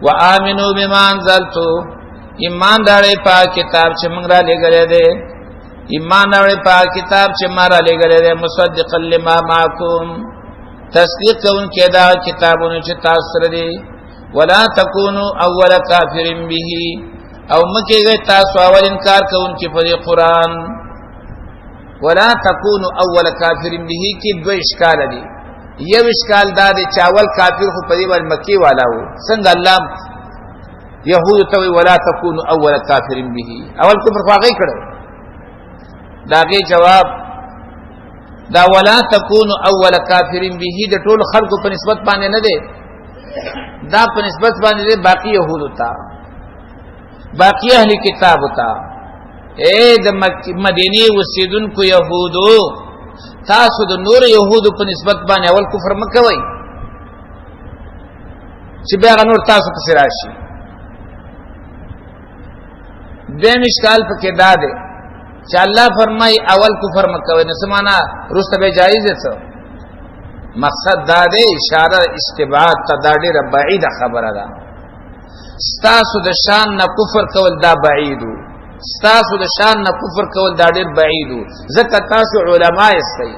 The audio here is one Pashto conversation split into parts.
وآمنوا بما انزلت ایمان راړې په کتاب چې موږ را لېږلې ده ایمان راړې په کتاب چې ما را لېږلې ده مصدقا لما معكم تصدیق کوونکی دا کتابونه چې تاسو سره دي ولا تکونوا اول کافر به او مکه تاسو اول انکار کوونکی په قرآن ولا تکونوا اول کافر به کې دوه اشکال دي یو اشکال دا دی چې اول کافر خو په دې باندې مکی والا وو څنګه الله يهود ته ولا تكونوا اول كافر به اول کفر خواږی کړو داغه جواب دا ولا تكونوا اول كافر به د ټول خلقو په نسبت باندې نه دی دا په نسبت باندې دی باقی يهود ته باقی اهل کتاب ته اے د مدینه وسیدونکو يهودو تاسو د نور يهودو په نسبت باندې اول کفر مکوئ چې بیا نور تاسو په راشي دیم اشکال پکې دا ده چې الله فرمای اول کفر مکوئ نو سمانا رسته به جایز ده مقصد دا ده اشاره استبعاد ته دا ډیره بعیده خبره ده ستاسو د شان نه کفر کول دا بعیدو ستاسو د شان نه کفر کول دا ډیر بعیدو ځکه تاسو علما یاستئ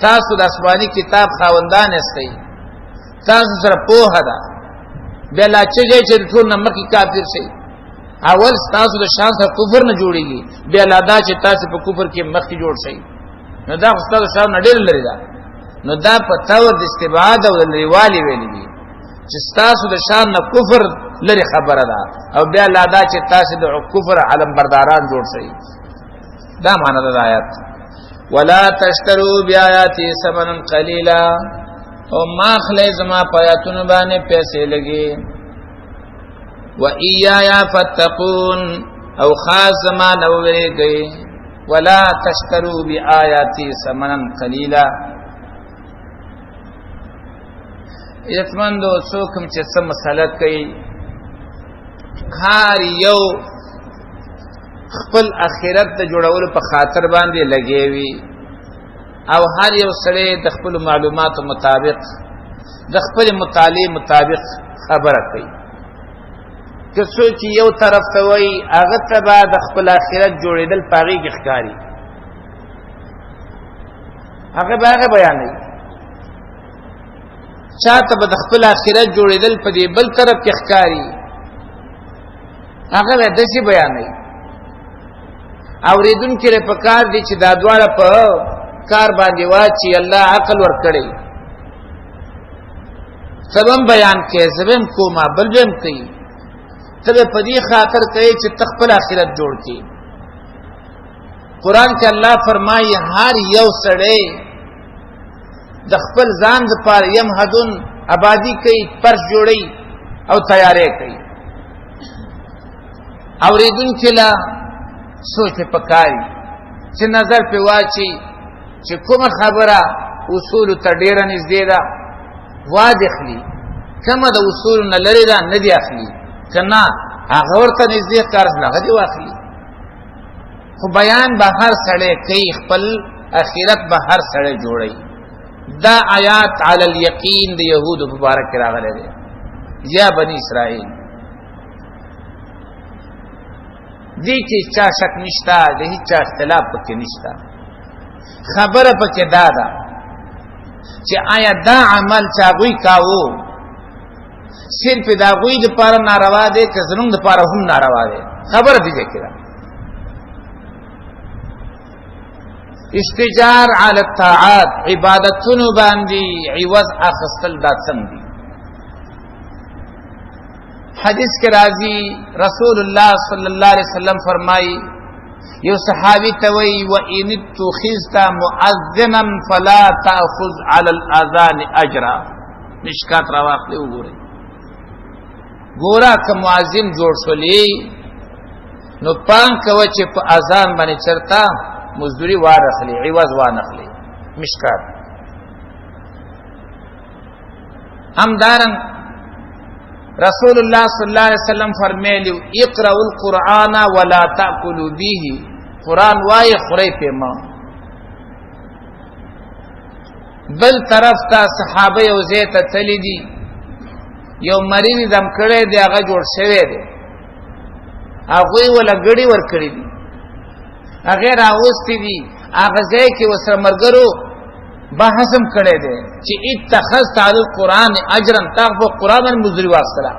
تاسو د آسماني کتاب خاوندان یاستئ تاسو سره پوهه ده بلا چې ټول نمبر کې کافر شي اول تاسو د شان سره کفر نه جوړیږي بیا لادا چې تاسو په کفر کې مخ کې جوړ شئ نو دا استاد شان نه ډیر لري دا نو دا په تور د استبعاد او د لريوالي ویلي دي چې تاسو د شان نه کفر لري خبره ده او بیا لادا چې تاسو د کفر علم برداران جوړ شئ دا معنا د آیات ولا تشتروا بیااتی ثمنا قلیلا او ما خلی زما پیاتونه باندې پیسې لګي و ایایا فتقون او خاص زمان او وریږي ولا تشتروا بیااتی ثمنا قلیلا یتمندو څوکم چې سم مسالت کوي کار یو خپل اخرت ته جوړول په خاطر باندې لګیوي او هر یو سړی د خپل معلوماتو مطابق د خپل مطالعه مطابق خبره کوي که څوک یو طرف ته وای هغه ته بعد خپل اخرت جوړېدل پاغي ښکاری هغه بیانوي چاته به د خپل اخرت جوړېدل په دې بل طرف کې ښکاری هغه د څه بیانوي اوریدونکو لپاره پکار دي چې دا دواړه په کار باندې واچي الله عقل ورکړي سبم بیان کې سبم کوما بلبم کوي تبه په دې خاطر کوي چې تخپل اخرت جوړ کړي قران کې الله فرمایي هر یو سړی د خپل ځان لپاره يمهدون آبادی کوي پر جوړي او تیارې کوي اوریدونکو لا سوچ په پکاري چې نظر په واچي چې کومه خبره اصول ته ډیر نږدې ده واضحلی کما د اصول نه لري دا نه دی اخلي کنا هغه ورته نږدې کار نه غدي واخلي خو بیان به هر سړی کوي خپل اخرت به هر سړی جوړي دا آیات علی الیقین د يهود مبارک راغله دي یا بنی اسرائیل دې کې چا شک نشتا د هیڅ اختلاف پکې نشتا خبره پکې دا ده چې آیا دا عمل چا غوي کاوه صرف دا غوي د پاره ناروا ده که زنوم د پاره هم ناروا ده خبر دي کړه استجار علی الطاعات عبادتونو باندې عوض اخستل دا څنګه حدیث کے راضی رسول اللہ صلی اللہ علیہ وسلم فرمائی یو صحابی توئی وَإِنِ اتُّخِذْتَ مُؤَذِّنًا فَلَا تَأْخُذْ عَلَى الْأَذَانِ أَجْرًا مشکات رواق لے گورے گورا که معذن جوڑ شولی نو پانک وچه پا اذان بانی چرتا مزدوری وارخلی عوض وانخلی مشکات ہم دارن رسول اللہ صلی اللہ علیہ وسلم فرمیلیو اقرأوا القرآن ولا تأکلوا به قرآن وائی خوری پیما بل طرف تا صحابه او زیت تلی دی یو مریض دم کړی دی هغه جوړ شوی دی هغوی ولا ګړي ور کړی دي هغه راوستي دي هغه ځای کې وسره مرګرو بحثم کړی دی چې اتخذت علی القرآن اجرا تاخذ قرآن مزری واسطه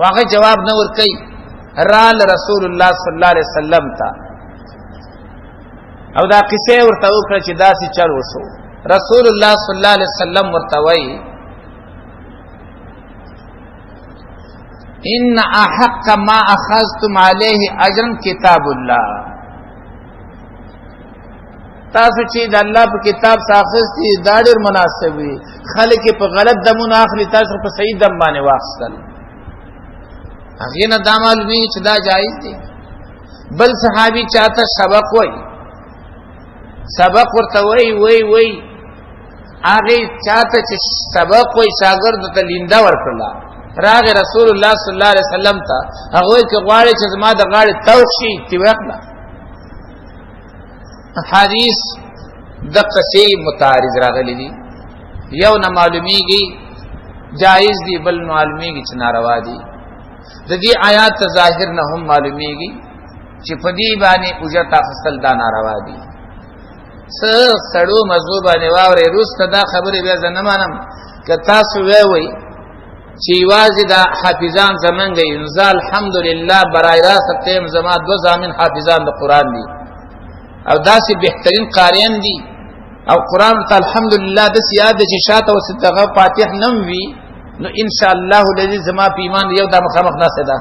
هغه جواب نه ور کوي رال رسول الله صلی الله علیه وسلم ته او دا قصه ورته وکړه چې داسې چل وشو رسول الله صلی الله علیه وسلم ورته وایي ان احق ما اخذتم عليه اجرا کتاب الله تاسو چې د الله په کتاب ساخستي دا ډېر مناسب وي خلک په غلط دمونه اخلي تاسو په صحیح دم باندې واخستل هغه نه دا معلومي چې دا جایز دي بل صحابي چاته سبق وای سبق ورته وای هغه چاته چې سبق وای شاګرد ته لیندا ورکړه راغ رسول الله صلی الله علیه وسلم ته هغه کې غواړي چې زما د غاړې توخ شي تیوخلا حدیث د قصې متعارض راغلي دي یو نه معلومیږي جایز دي بل معلومیږي چې ناروا دي د دې آیات ظاهر نه هم معلومیږي چې په دې باندې اجرت اخیستل دا ناروا دي سړو مزو باندې واوري روسته دا خبره بیا زنه مانم که تاسو وی چې واځي دا حافظان زمونږه انزال الحمدلله برای راست تیم زما دو زامن حافظان د قران دي او داسې بهترین قاریان دي او قران ته الحمدلله د سیاد چې شاته وسدغه فاتح نم وی نو ان شاء الله الذي زما په ایمان یو د مخامخ ناسه ده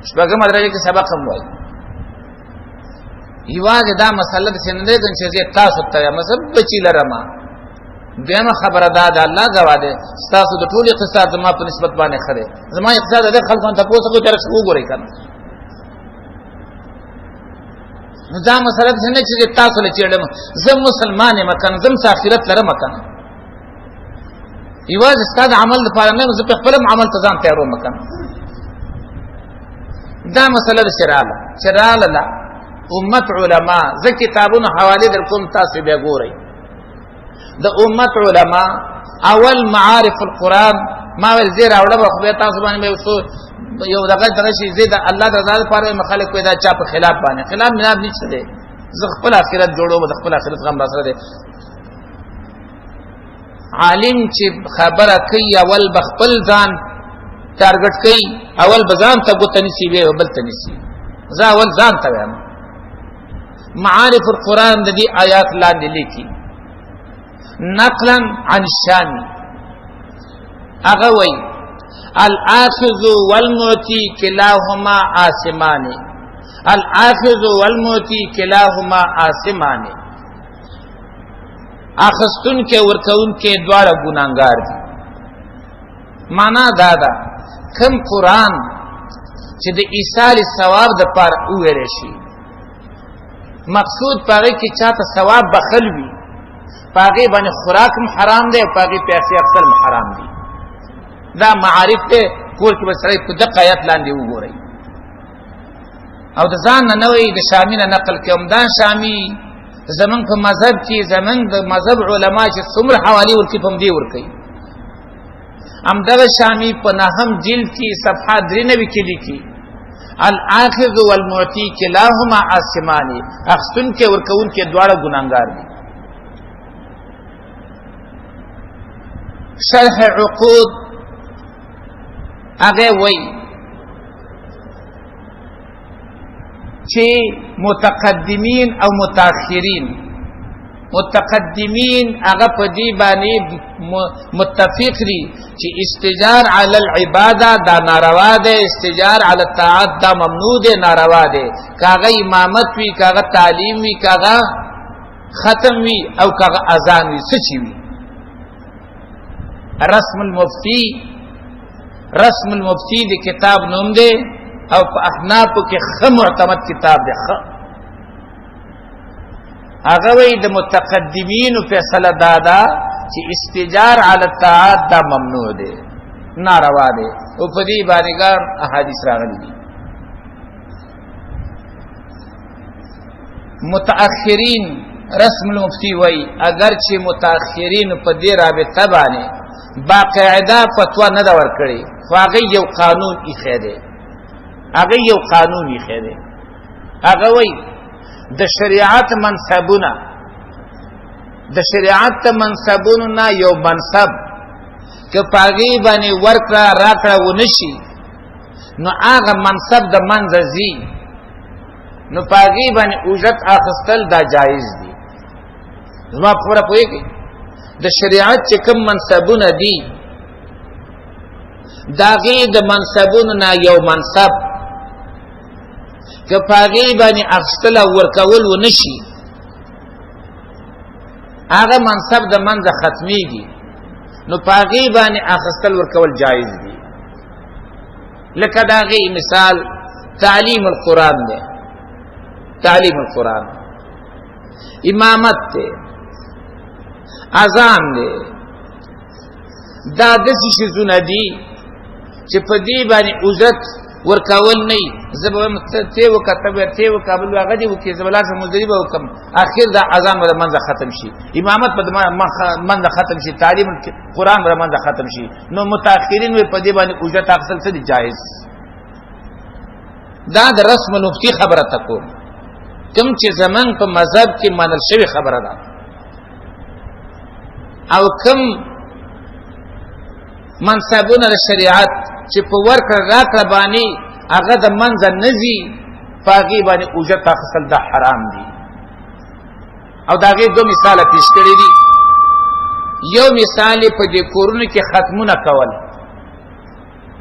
شپږم درجه کې سبق هم وای یواځه دا مسله د سنده د چې تاسو ته مذهب بچی لرما دغه خبره ده الله غواده تاسو د ټولي اقتصاد زما په نسبت باندې خره زما اقتصاد د خلکو ته پوسو تر څو وګورئ کنه نو دا مسله څنګه چې تاسو له چیرډم زم مسلمان یم کنه زم اخرت لره مکان یواځ استاد عمل لپاره نه زه په خپل عمل ته ځان تیارو مکان دا مسله شراله لا امت علما ز کتابونو حواله در کوم تاسو به ګورئ د امت علما اول معارف القرآن ما ول زیر اوله خو به تاسو باندې یو دغه شي زید الله د رضا لپاره مخالف پیدا چا په خلاف باندې خلاف مناب نشته دي ز خپل اخرت جوړو د خپل اخرت غم راسره دي عالم چې خبره کوي اول بخپل ځان ټارګټ کوي اول بزان ته ګوتنسی وي او بل تنسی زه اول ځان ته وایم معارف القرآن د دې آیات لاندې لیکي نقلا عن الشامي اغوي الآخذ والمعطي كلاهما آثمان الآخذ والمعطي كلاهما آثمان اخستون کې ورکون کې دواړه ګناګار دي معنا دا ده کوم قرآن چې د ایصال ثواب د پر ویل شي مقصود پاره کې چاته ثواب بخلوي پاگی باندې خوراک حرام دی او پاگی پیسې اکثر حرام دي دا معارف ته کور کې بسړی په دقت آیات لاندې وګورئ او د ځان نه نوې د شامی نه نقل کوم دا شامی زمون په مذهب کې زمون د مذهب علما چې څومره حوالی ورکی په دې ورکی امدغه شامی په نهم جلد کې صفحه 93 کې لیکي الاخذ والمعطي كلاهما آثمان اخستون کې ورکون کې دواړه ګناګار دي شرح عقود هغه وای چې متقدمین او متأخرین متقدمین هغه په دې باندې متفق دي چې استجار علی العباده دا ناروا ده استجار علی الطاعات دا ممنوع ده ناروا ده کاغه امامت وی کاغه تعلیم وی کاغه ختم وی او کاغه اذان وی سچي وی رسم المفتی دی کتاب نوم دی او په احناف کې خ معتمد کتاب دی هغه وی د متقدمین فیصله دادا چې استجار علی الطاعات دا ممنوع دی ناروا دی او په دې باندې ګار احادیث راغلي دي متأخرین رسم المفتی وی اگر چې متأخرین په دې رابطه باندې باقاعده فتوا نه دا ورکړي، خو هغه یو قانون ایښی دی، هغه یو قانون ایښی دی. هغه وایي د شریعت منصبونه، د شریعت منصبونو نه یو منصب که په هغې باندې ورکړه راکړه ونه شي، نو هغه منصب د منځه ځي، نو په هغې باندې اجرت اخیستل دا جایز دي. زما په خبره پوهېږئ؟ د شریعت چې کوم منصبونه دي د هغې د منصبونو نه یو منصب که په هغې باندې اخیستل او ورکول ونه شي، هغه منصب د منځه ختمیږي، نو په هغې باندې اخیستل ورکول جایز دي. لکه د هغې مثال تعلیم القرآن دی، تعلیم القرآن، امامت دی، اذان دی، دا داسې شیزونه دي چې په دې باندې اجرت ورکول نه وي. زه به وایم ته وکړه، ته به ته وکړه، بل هغه دې وکړي، زه به لاړ شم مزدوري به وکړم، اخر دا اذان به د منځه ختم شي، امامت به د منځه ختم شي، تعلیم قرآن به د منځه ختم شي، نو متأخرین به په دې باندې اجرت اخیستل څه دي؟ جایز. دا د رسم المفتي خبره ته کوم، کوم چې زمونږ په مذهب کې منل شوې خبره ده، او کوم منصبونه د شریعت چې په ورکړه راکړه باندې هغه د منځه نه ځي، په هغې باندې اجرت اخیستل دا حرام دي. او د هغې دو مثاله پیش کړي دي. یو مثال یې په دې کورونو کې ختمونه کول،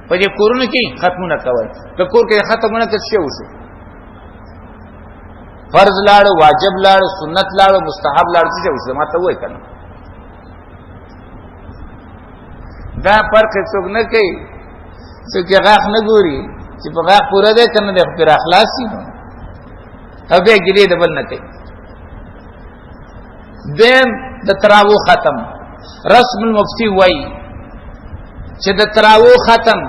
په دې کورونو کې ختمونه کول، که کور کې ختمونه که څه وشو، فرض لاړو، واجب لاړو، سنت لاړو، مستحب لاړو، څه وشو؟ ما ته ووایه که نه. دا فرق څوک نه کوي، څوک یې غاښ نه ګوري چې په غاښ پوره دی که نه دی، خو پرې اخلاص شي نو او بیا ګیلې د بل نه کوي. دویم د تراوو ختم، رسم المفتي وایي چې د تراوو ختم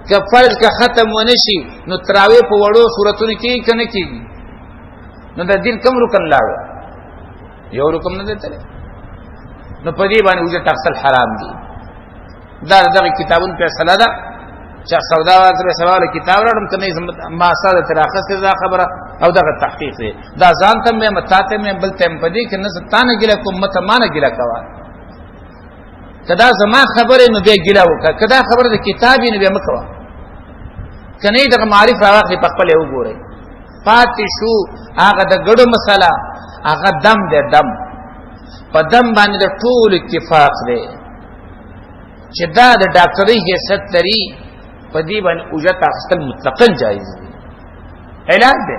که فرض که ختم ونه شي، نو تراوی په وړو صورتونو کېږي که نه کېږي؟ نو د دین کوم رکن لاړو؟ یو رکن نه دی تللی، نو په دې باندې اجرت اخیستل حرام دي. دا دغه کتابونو فیصله ده چې سودا سره سوال کتاب راړم کنه ما ساده تر اخره دا خبره او دغه تحقیق دی. دا ځان ته مې متاته مې بل تم پدې کې نه ستانه ګله کوم مته مانه ګله کوا، کدا زما خبره نو به ګله وکړه، کدا خبره د کتاب نه به مکوا، کنه دغه معرف راوخلي په خپل یو ګوري. پاتې شو هغه د ګډو مسله، هغه دم دی، دم په دم باندې د ټول اتفاق دی چې دا د ډاکټرۍ حیثیت لري، په دې باندې اجرت اخیستل مطلقاً جایز دی. علاج دی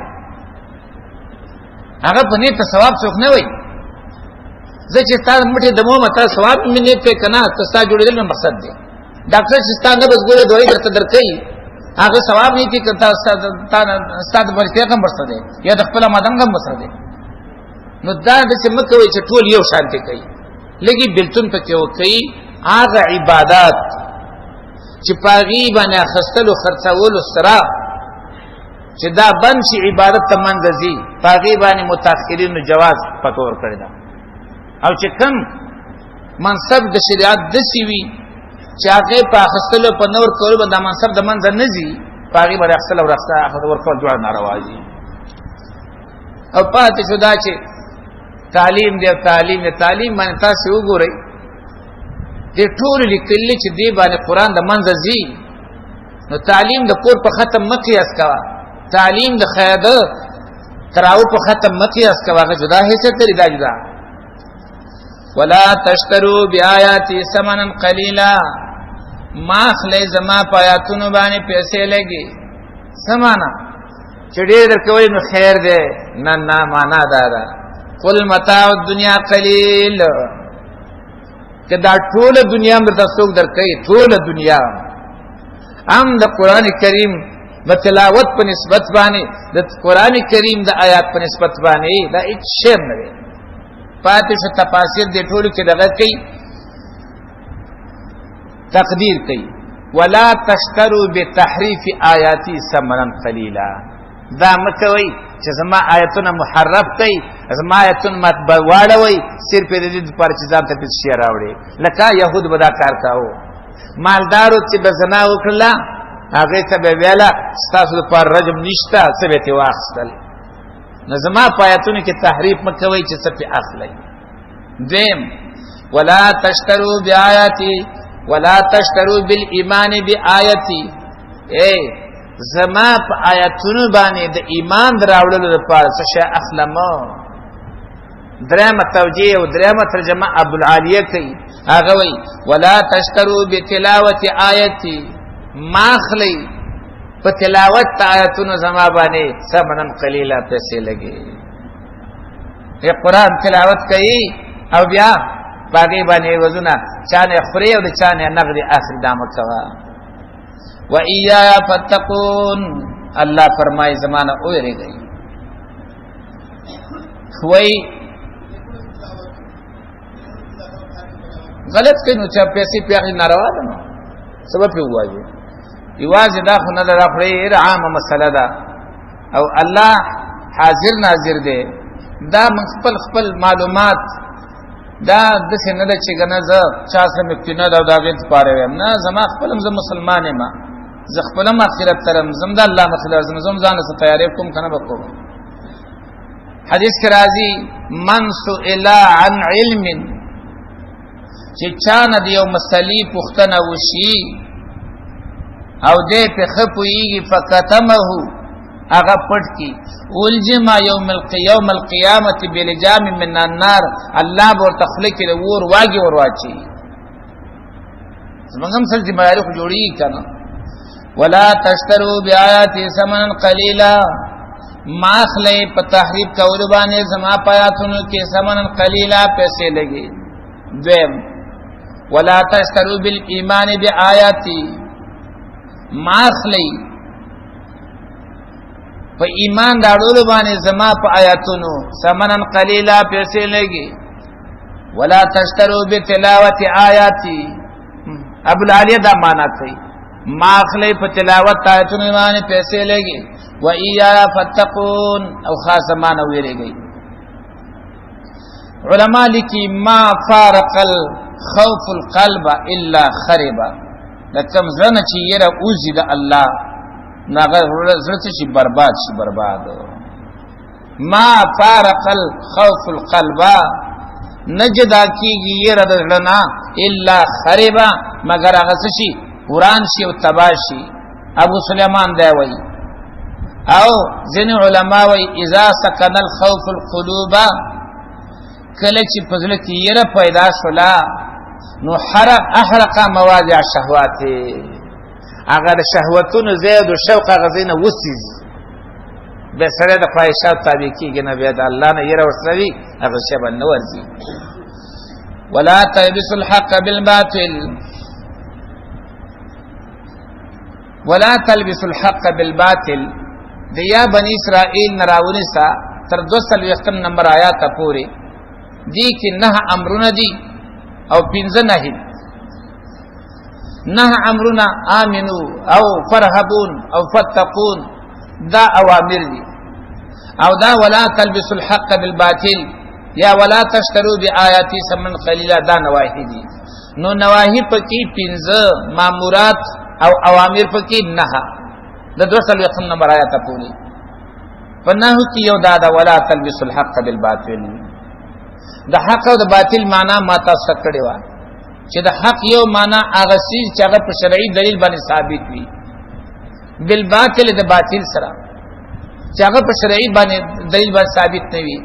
هغه په نیت ثواب څوک نه وایي. زه چې ستا مټې د مومه تا ثواب مې نیت کوي که نه، که ستا جوړېدل مې مقصد دی. ډاکټر چې ستا نه بس ګوله دوایي درته درکوي، هغه ثواب نیت کوي که ستا د مرستیا غم ورسره دی یا د خپل آمدن غم ورسره دی. نو دا داسې مه کوئ چې ټول یو شانتې کوي، لږې بېلتون پکې وکوي. هغه عبادات چې په هغې باندې اخیستلو خرڅولو سره چې دا بند شي عبادت ته منځه ځي، په هغې باندې متأخرینو جواز پکې ورکړی ده. او چې کوم منصب د شریعت داسې وي چې هغې په اخیستلو په نه ورکولو باندې دا منصب د منځه نه ځي، په هغې باندې اخیستل او ورکول دواړه ناروا دي. او پاتې شو دا چې تعلیم دی او تعلیم دی، تعلیم باندې تاسې وګورئ دې ټول لیکلي چې دې باندې قرآن د منځه ځي، نو تعلیم د کور په ختم مه قیاس کوه، تعلیم د خیاده تراو په ختم مه قیاس کوه، هغه جدا حیثیت لري، دا جدا. ولا تشتروا بیااتی ثمنا قلیلا، ما اخلی زما په آیاتونو باندې پیسې لګي. څه معنا؟ چې ډېر درکوئ نو خیر دی. نه نه، معنا دا ده قل متاع الدنیا قلیل، که دا ټوله دنیا هم درته څوک درکوي، ټوله دنیا هم د قرآن کریم د تلاوت په نسبت باندې، د قرآن کریم د آیات په نسبت باندې دا هیڅ شی نه دی. پاتې شو تفاسیر دې ټولو کې دغه کوي، تقدیر کوي ولا تشتروا بتحریف آیاتی ثمنا قلیلا. دا مه کوئ چې زما آیتونه محرف کوي زما آیتون مت واړوي صرف دې پر چې ځان ته پیسې راوړي لکه يهود به دا کار کاوه مالدارو چې به زنا وکړه هغه ته به ویلا ستاسو پر رجم نشتا څه به تی واخستل نو زما آیتونه کې تحریف مکوي چې څه په اخلي دیم ولا تشتروا بیااتی ولا تشتروا بالایمان بیااتی اے زما په آیتونو باندې د ایمان دراوړلو لپاره څه شی اخلمو درېمه توجیه او درېمه ترجمه ابو العالیه کوي هغه وی ولا تشتروا بتلاوه آیتی ماخلی په تلاوت آیتونو زما باندې ثمنن قلیلا پیسې لګي ای قران تلاوت کوي او بیا باقي باندې وزنا چانه خوري او چانه نقد اخر دامه کوا و ایا فتقون الله فرمای زمانہ اوره گئی خوئی غلط کینو چې پیسې پیغی ناروا ده نو سبب په وایي یواز دا خو نه راخړې عامه مسله ده او الله حاضر ناظر دی دا خپل معلومات دا د څنګه د چې ګنه ز چا سم کینه دا داګه پاره ویم نه زما خپلم ز مسلمان ما ز خپلم اخرت ترم زم د الله مخلص زم ځان سره تیارې کوم کنه بکو حدیث کې راځي من سئل عن علم چې چا نه یو مسلې پوښتنه وشي او دې په خپويږي فکتمه هغه پټ کی ولجما یوم القیامت بلجام من النار الله ور تخلق له ور واګي ور واچي زمونږ سره ذمہ داری خو جوړی کنه ولا تشتروا بیااتی ثمنا قلیلا ما خلی په تحریف کول باندې زما پیاتونو کې ثمنا قلیلا پیسې لګي دویم ولا تشتروا بالایمان بیااتی ما خلی په ایمان راړولو باندې زما په آیاتونو ثمنن قلیلا پیسې لګي ولا تشتروا بتلاوت آیاتی ابو العالیه دا معنا کوي ما خلی په تلاوت آیاتونو باندې پیسې لګي و ایا فتقون او خاص معنا ویریږي علما لیکي ما فارق الخوف القلب الا خرب لکم زنه چې یره اوزي د الله ناغه زړه شي برباد شي برباد ما فارق الخوف القلب نجدا کیږي یره د زړه الا خربا مگر هغه شي قران شي او تباشي ابو سليمان دی وای او ځین علما وای اذا سكن الخوف القلوب کله چې فضل کې یره پیدا شولا نو احرق مواضع الشهوات اگر شهوتونو زید او شوق غزینه وسیز به سره د خواهشات تابع کیږي نه بیا د الله نه یره ورسوي هغه شی باندې ورځي ولا تلبسوا الحق بالباطل ولا تلبسوا الحق بالباطل دیا بنی اسرائیل نراونی سا تر 200 نمبر آیات پوری دی کی نه امرونه دی او پنځه نه امرنا آمنو او فرهبون او فتقون دا اوامر دي او دا ولا تلبسوا الحق بالباطل یا ولا تشتروا بآیاتی ثمنا قلیلا دا نواهی دي نو نواهی پکې پنځه مامورات او اوامر پکې نه د 200 نمبر آیات پوری پناهو کې یو دا ولا تلبسوا الحق بالباطل د حق او د باطل معنا ما تاسو کړی و چې د حق یو معنا هغه سیز چې هغه په شرعي دلیل باندې ثابت وي بالباطل د باطل سره چې هغه په شرعي باندې دلیل باندې ثابت نه وي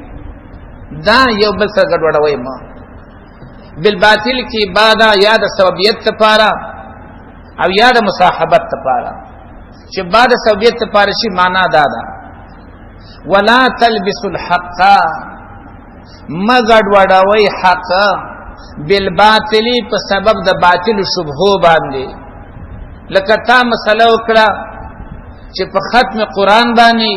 دا یو بل سره ګډوډوي ما بالباطل کې بعد یا د سببیت لپاره او یا د مصاحبت لپاره چې بعد سببیت لپاره شي معنا دا ده ولا تلبسوا الحق مګډ وډوي حق بالباطل په سبب د باطل شبهه باندې لکه تا مسله وکړه چې په ختم قران باندې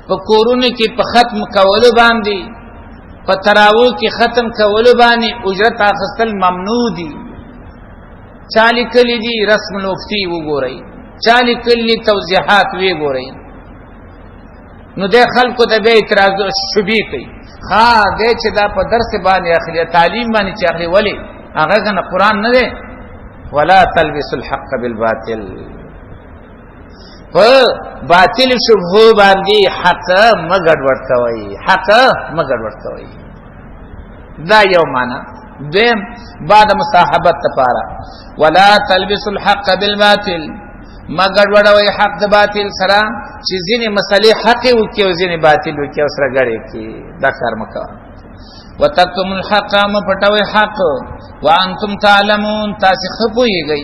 په کورونه کې په ختم کولو باندې په تراوی کې ختم کولو باندې اجرت اخیستل ممنوع دي چالي کلی دي رسم المفتی وګورئ چالي کلی توضیحات وګورئ نو د خلکو ته به اعتراض شبي کوي ها دې چې دا په درس باندې اخلي تعلیم باندې چې اخلي ولی هغه کنه قران نه دی ولا تلبسوا الحق بالباطل په باطل شبهه باندې حق مګډوډ کوي حق مګډوډ کوي دا یو معنا دیم بعد مصاحبت تپارا ولا تلبسوا الحق بالباطل مګډوډ وي حق د باطل سره چې ځینې مسلې حق او کې ځینې باطل او کې سره غړي کې دا کار مکو وتکتم الحق ما پټوي حق وانتم تعلمون تاسو خپويږئ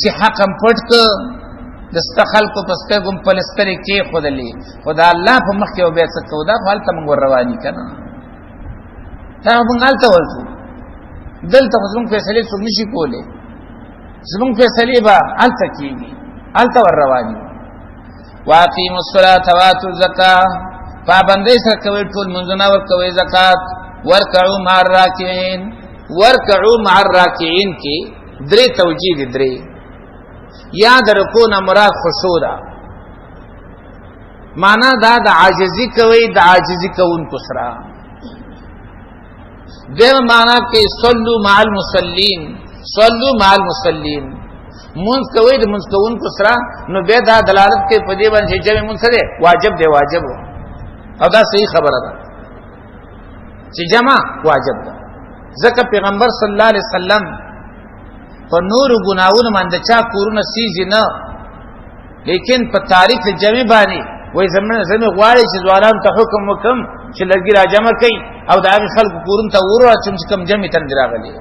چې حق هم پټ دست خلکو پسته کوم پلستر کې خدلې خدا الله په مخ کې او به څه کو دا حالت موږ رواني کنه دا موږ حالت ورته دلته زموږ فیصله څوک نشي کوله زموږ فیصله به حالت کیږي حالت ور رواني واقيموا الصلاه واتوا الزکاه پابندۍ سره کوي ټول منځونه ور کوي زکات ورکعوا مع الراکعين ورکعوا مع الراکعين کې درې توجیه درې یاد رکوع مراد خشوع ده معنا دا د عاجزی کوي د عاجزی کوونکو سره دغه معنا کې صلوا مع المصلين صلوا مع المصلين منځ کوي د منځ کوونکو سره نو به دا دلالت کوي په دې باندې چې منځ سره واجب دی واجب او دا صحیح خبره ده چې جمع واجب ده ځکه پیغمبر صلی الله علیه وسلم په نور ګناہوں باندې چا کورونه سیزي نه لیکن په تاریخ جمع باندې وای زمونه غواړي چې ځوانان ته حکم وکم چې لګي را جمع کوي او دا خلک کورون ته ورو چې کم جمع تر راغلي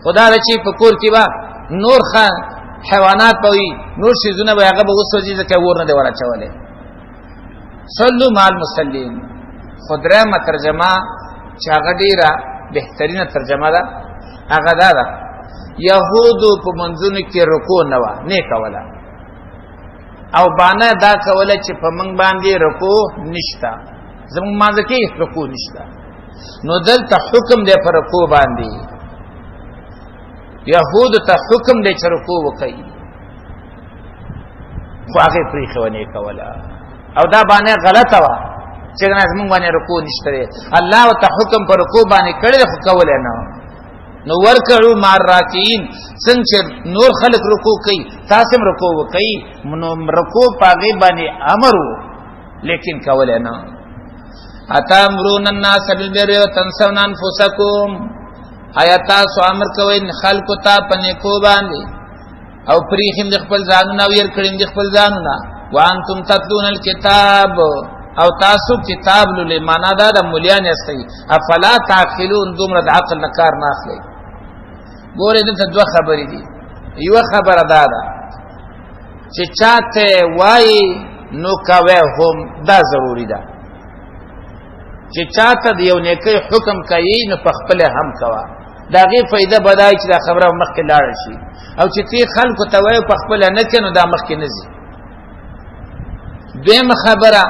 خدا رچی په کور کې با نور خان حیوانات پوي نور شیزونه به هغه به وسوځي ځکه ور نه دی ورا چولې صلوا مع المصلين خدرا ترجمه چې هغه ډیره بهترینه ترجمه ده هغه ده يهودو په منځونو کې رکوع نه و نه کوله او باندې دا کوله چې په منځ باندې رکوع نشتا زموږ مازه کې رکوع نشتا نو دلته حکم دی پر رکوع باندې يهودو ته حکم دی چې رکوع وکړي خو هغه پرې خونه کوله او دا باندې غلطه و چې زموږ باندې رکوع نشته الله ته حکم پر رکوع باندې کړی خو کوله نه نو ورکعوا مع الراکعين څنګه نور خلق رکوع کوي تاسو رکوع وکړي نو رکوع پاغي باندې امر لیکن کوله نه اتامرون الناس بالبر وتنسون انفسكم آیات سو امر کوي خلق ته پنه کو باندې او پریخم د خپل ځانونه وير کړم د خپل ځانونه وانتم تتلون الكتاب او تاسو کتاب لولې معنا دا د مليان استي افلا تعقلون دومره د عقل نه کار نه اخلي ګوره دې دوه خبرې دي یو خبره دا ده چې چاته وای نو کوي هم دا ضروری ده چې چاته یو نیکی حکم کوي نو په خپل هم کوا دا غي فائدہ بدای چې دا خبره مخکې لاړ شي او چې تی خلکو ته وای په خپل نه کینو دا مخکې نزي دیم خبره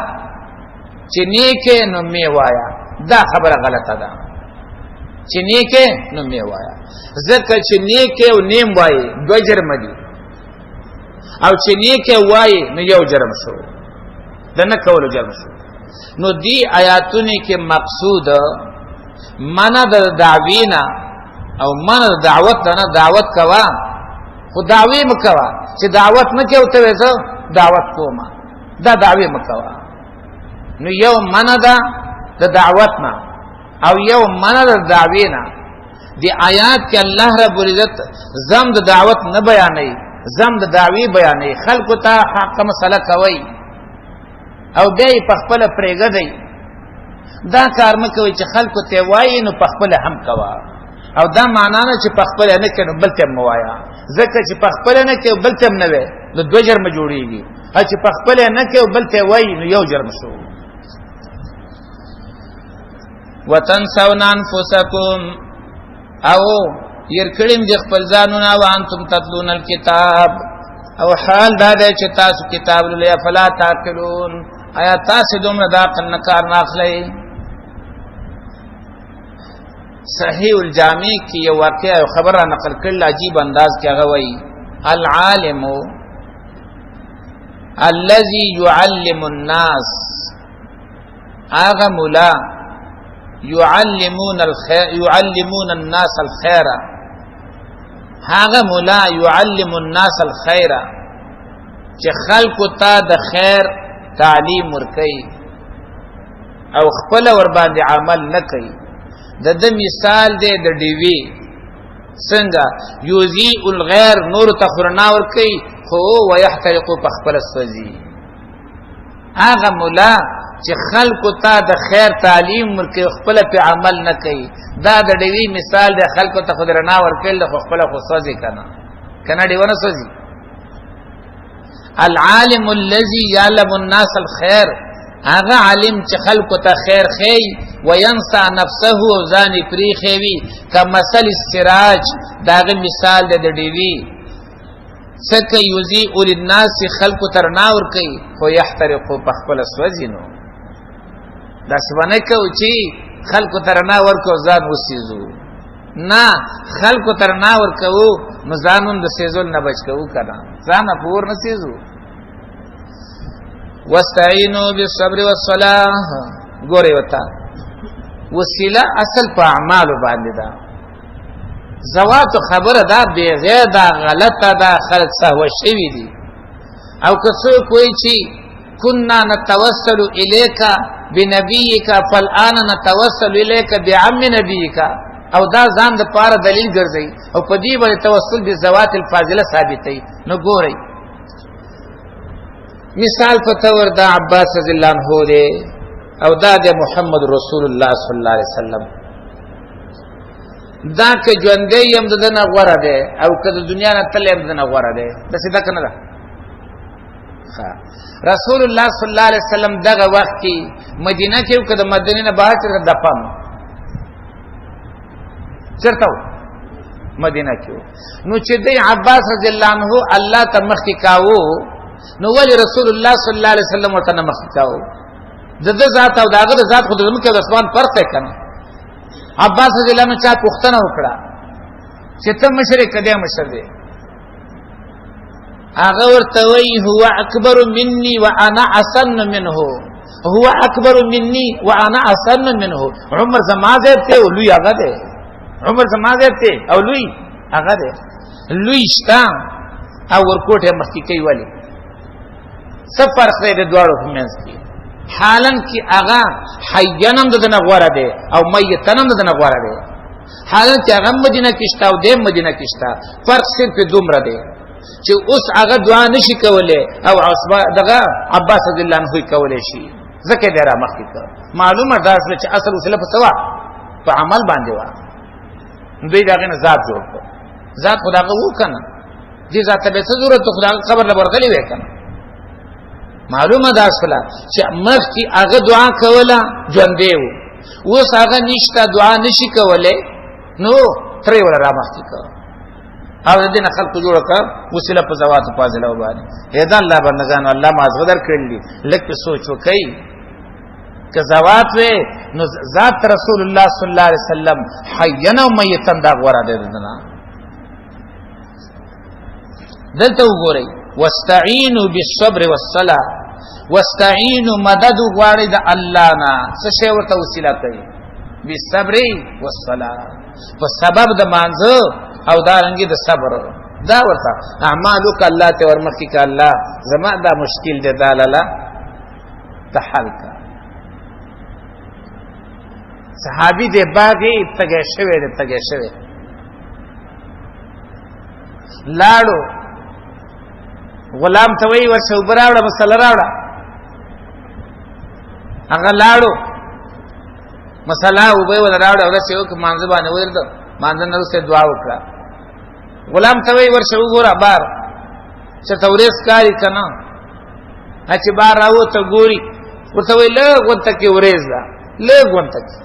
چې نیکه نو می وایا دا خبره غلطه ده چې نیکه نو می وایا ځکه چې نیکه او نیم وای دو جرم دي او چې نیکه وای نو یو جرم شو دنه کول جرم شو نو دی آیاتونه کې مقصود معنا د دعوینا او معنا د دعوت نه دعوت کوا خو دعوی مکوا چې دعوت نه کوته وځه دعوت کوما دا دعوی مکوا نو یو معنا د دعوتنا او یو معنا د دعوینا دی آیات کې الله رب العزت زم د دعوت نه بیانې زم د دعوی بیانې خلق ته حق مسله کوي او بیا په خپل پرېګدای دا کار مکوي چې خلکو ته وایي نو په خپل هم کوا او دا معنا نه چې په خپل نه کینو بل ته موایا ځکه چې په خپل نه کې بل ته نه وي نو دوه جرم جوړيږي چې په خپل نه کې بل ته وایي نو یو جرم شو وتنسون انفسکم او يرکړم د خپل ځانونه وانتم تتلون الكتاب او حال دا دی چې تاسو کتاب لولئ فلا تعقلون آیا تاسو دومره دا عقل کار نه اخلئ صحیح الجامع کی یو واقعه او خبره نقل کړل عجیب انداز کې هغه وایي العالم الذي يعلم الناس، آغا مولا يعلمون الناس الخير، آغا مولا يعلم الناس الخير چې خلق ته د خیر تعلیم ورکي او خپل ور باندې عمل نه کوي. د مثال دی د ډیوی څنګه یوزیء الغیر نور تخرنا ورکي خو ويحترق بخبل السوزي. هغه مولا چې خلق ته د خیر تعلیم ورکي خپل په عمل نه کوي، دا د ډیوی مثال دی. خلق ته خرنا ورکي خو خپل خو سوزي کنه دیونه سوزي. العالم الذي يعلم الناس الخير، هغه عالم چې خلق ته خیر خي وينسى نفسه ځان پری خوي کمثل السراج، داغه مثال د ډیوی سکه یوزیء للناس خلق ترنا ور کوي خو يحترق بخبل سوزینو. دا سونه کو چې خلق ترنا ور کو ځان وسیزو نه، خلق ترنا ور کو نو ځانون د سیزول نه بچ کو کنه، ځان پور نه سیزو. واستعینوا بالصبر والصلاة، ګوره وتا وسیله اصل په اعمال باندې ده. زوات خبره ده بغیر ده غلطه ده، خلق سهو شوی دي. او کڅو کوئی چی كنا نتوسل الیک بنبیک فالآن نتوسل الیک بعم نبیک، او دا ځان د پاره دلیل ګرځي او په دې باندې توسل به زوات الفاضله ثابتې. نو ګورئ مثال په تور دا عباس رضی الله عنه دی او دا د محمد رسول الله صلی الله علیه وسلم. دا که ژوندې يم دنه غوړه ده او که د دنیا نه تل يم دنه غوړه ده، د سیدا کنه ده. رسول الله صلی الله علیه وسلم دغه وخت کې مدینه کې او که د مدینه نه بهر چیرته دفن چرته مدینه کې. نو چې د عباس رضی الله عنه الله تمخ کی کاوه، نو ولی رسول الله صلی الله علیه وسلم ورته مخ کی کاوه. د ذات او داغه ذات خود د مکه د اسمان فرق کنه. عباس رضی الله عنه چا پوښتنه وکړه چې ته مشرک کده مشر دی؟ هغه ورته وی هو اکبر مني وانا احسن منه، هو اکبر مني وانا احسن منه. عمر زمازه ته لوی هغه دی، عمر زمازه ته او لوی هغه دی، لوی شتا او ورکوټه مخکې کوي. ولی څه فرق دی د دواړو په منځ کې؟ حالن کی آغا حیانم ددنه غواره ده او میتنم ددنه غواره ده. حالن کی آغا مدینه کشتا او دیم مدینه کشتا، فرق صرف دومره ده چې اوس آغا دعا نشي کوله او دغه عباس رضی الله عنه کوله شي. ځکه دی را مخکې کړ. معلومه ده چې اصل وسله په سوا په عمل باندې و. دوی دغه نه ذات جوړ کړ، ذات خدای وو کنه، دې ذات به څه ضرورت خدای خبر نه ورغلی وې کنه. معلومه ده اصله چې مخکې هغه دعا کوله ژوندې وو، اوس هغه نشته دعا نشي کوله، نو ترې ولا را مخکې کړ او د دې نه خلق جوړ کړ وسیله په زوات فاضله وبانه. هدا الله بندگانو الله مازغدر کړلی لکه سوچ وکي که زوات وې نو ذات رسول الله صلی الله علیه وسلم حینا و میتن دا غوړه ده دنا. دلته وګورئ واستعینوا بالصبر والصلاه، واستعینوا مدد غواړي د الله نه، څه شی ورته وسیله کوي؟ بالصبر والصلاه، په سبب د مانځه او دا رنګي د صبر. دا ورته اعمالک الله ته ورمخکې ک الله زما دا مشکل دی دا لاله تحل کا. صحابي دی باغی تګه شوی دی تګه شوی لاړو غلام ته وی ورشه وبراوړه مسله راوړه. هغه لاړو مسله وبې ول راوړه او چې وک مانځ باندې ورته مانځ نه رسې دعا وکړه. غلام ته وی ورشه وګوره بار چې تورېس کاری کنه، چې بار راو ته ګوري ورته وی له غونته کې ورېز دا له غونته کې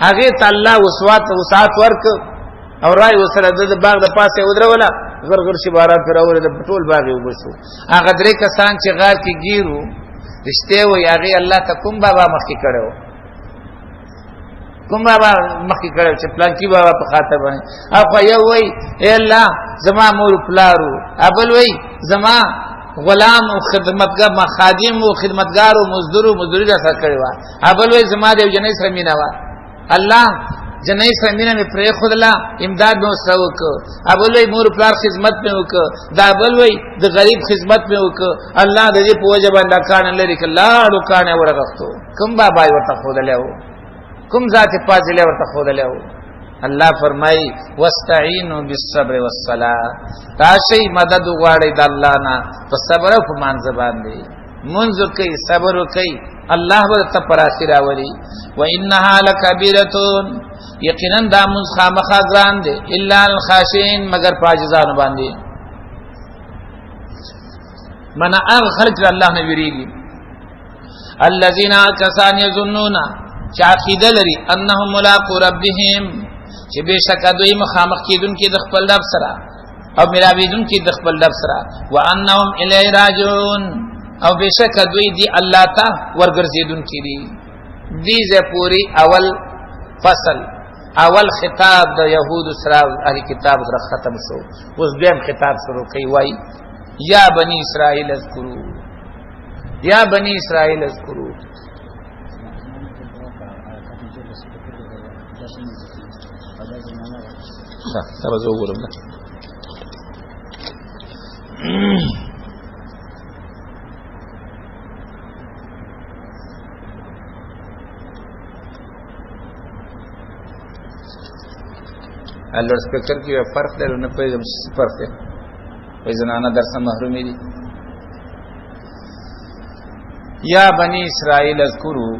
هغه تعالی وسات ورک او راي وسره د باغ د پاسه ودروله غرغر شي باران پر اوره د ټول باغ وبشو. هغه درې کسان چې غار کې ګیرو رشته وي هغه الله ته کوم بابا مخکې کړو، کوم بابا مخکې کړو چې پلان کې بابا په خاطر باندې اپ یو وای اے الله زما مور پلارو، ابل وای زما غلام او خدمتګار ما خادم او خدمتګار او مزدور او مزدوری را سره کړی وا ابل وای زما د جنې سره مینا وا الله جنې سره مینا می پرې خدلا امداد مو سره وک ابل وای مور پلار خدمت مې وک دا ابل وای د غریب خدمت مې وک الله د دې په وجه باندې کان لري کله اړو کان ورغختو کوم بابا ورته خدلې کوم ذات پاجلې ورته خدلې الله فرمای واستعینوا بالصبر والصلاه تاسو مدد غواړئ د الله نه په صبر او په مانځ باندې منځ کوي صبر کوي الله به تاسو اخر راولي وانها لکبیره یقینا دا منځ خامخا ګران دي الا الخاشعين مگر پاجزان باندې من هغه خلق الله نه ویریږي الذين كسان يظنون چاقیده لري انهم ملاقات ربهم چې بشک دوی مخامخ کیدون کې د خپل رب سره او ملاویدون کې د خپل رب سره وانهم الیه راجعون او بشک دوی دی الله ته ورګرځیدون کې دي زه پوری اول فصل اول خطاب د يهود سره اهل کتاب سره ختم شو اوس دیم خطاب شروع کوي وای یا بنی اسرائیل اذکروا یا بنی اسرائیل اذکروا تبازو وګورم الله سپیکر کې فرق دی نه پېږم فرق دی په زنانه درس محرومي دي یا بنی اسرائیل اذکروا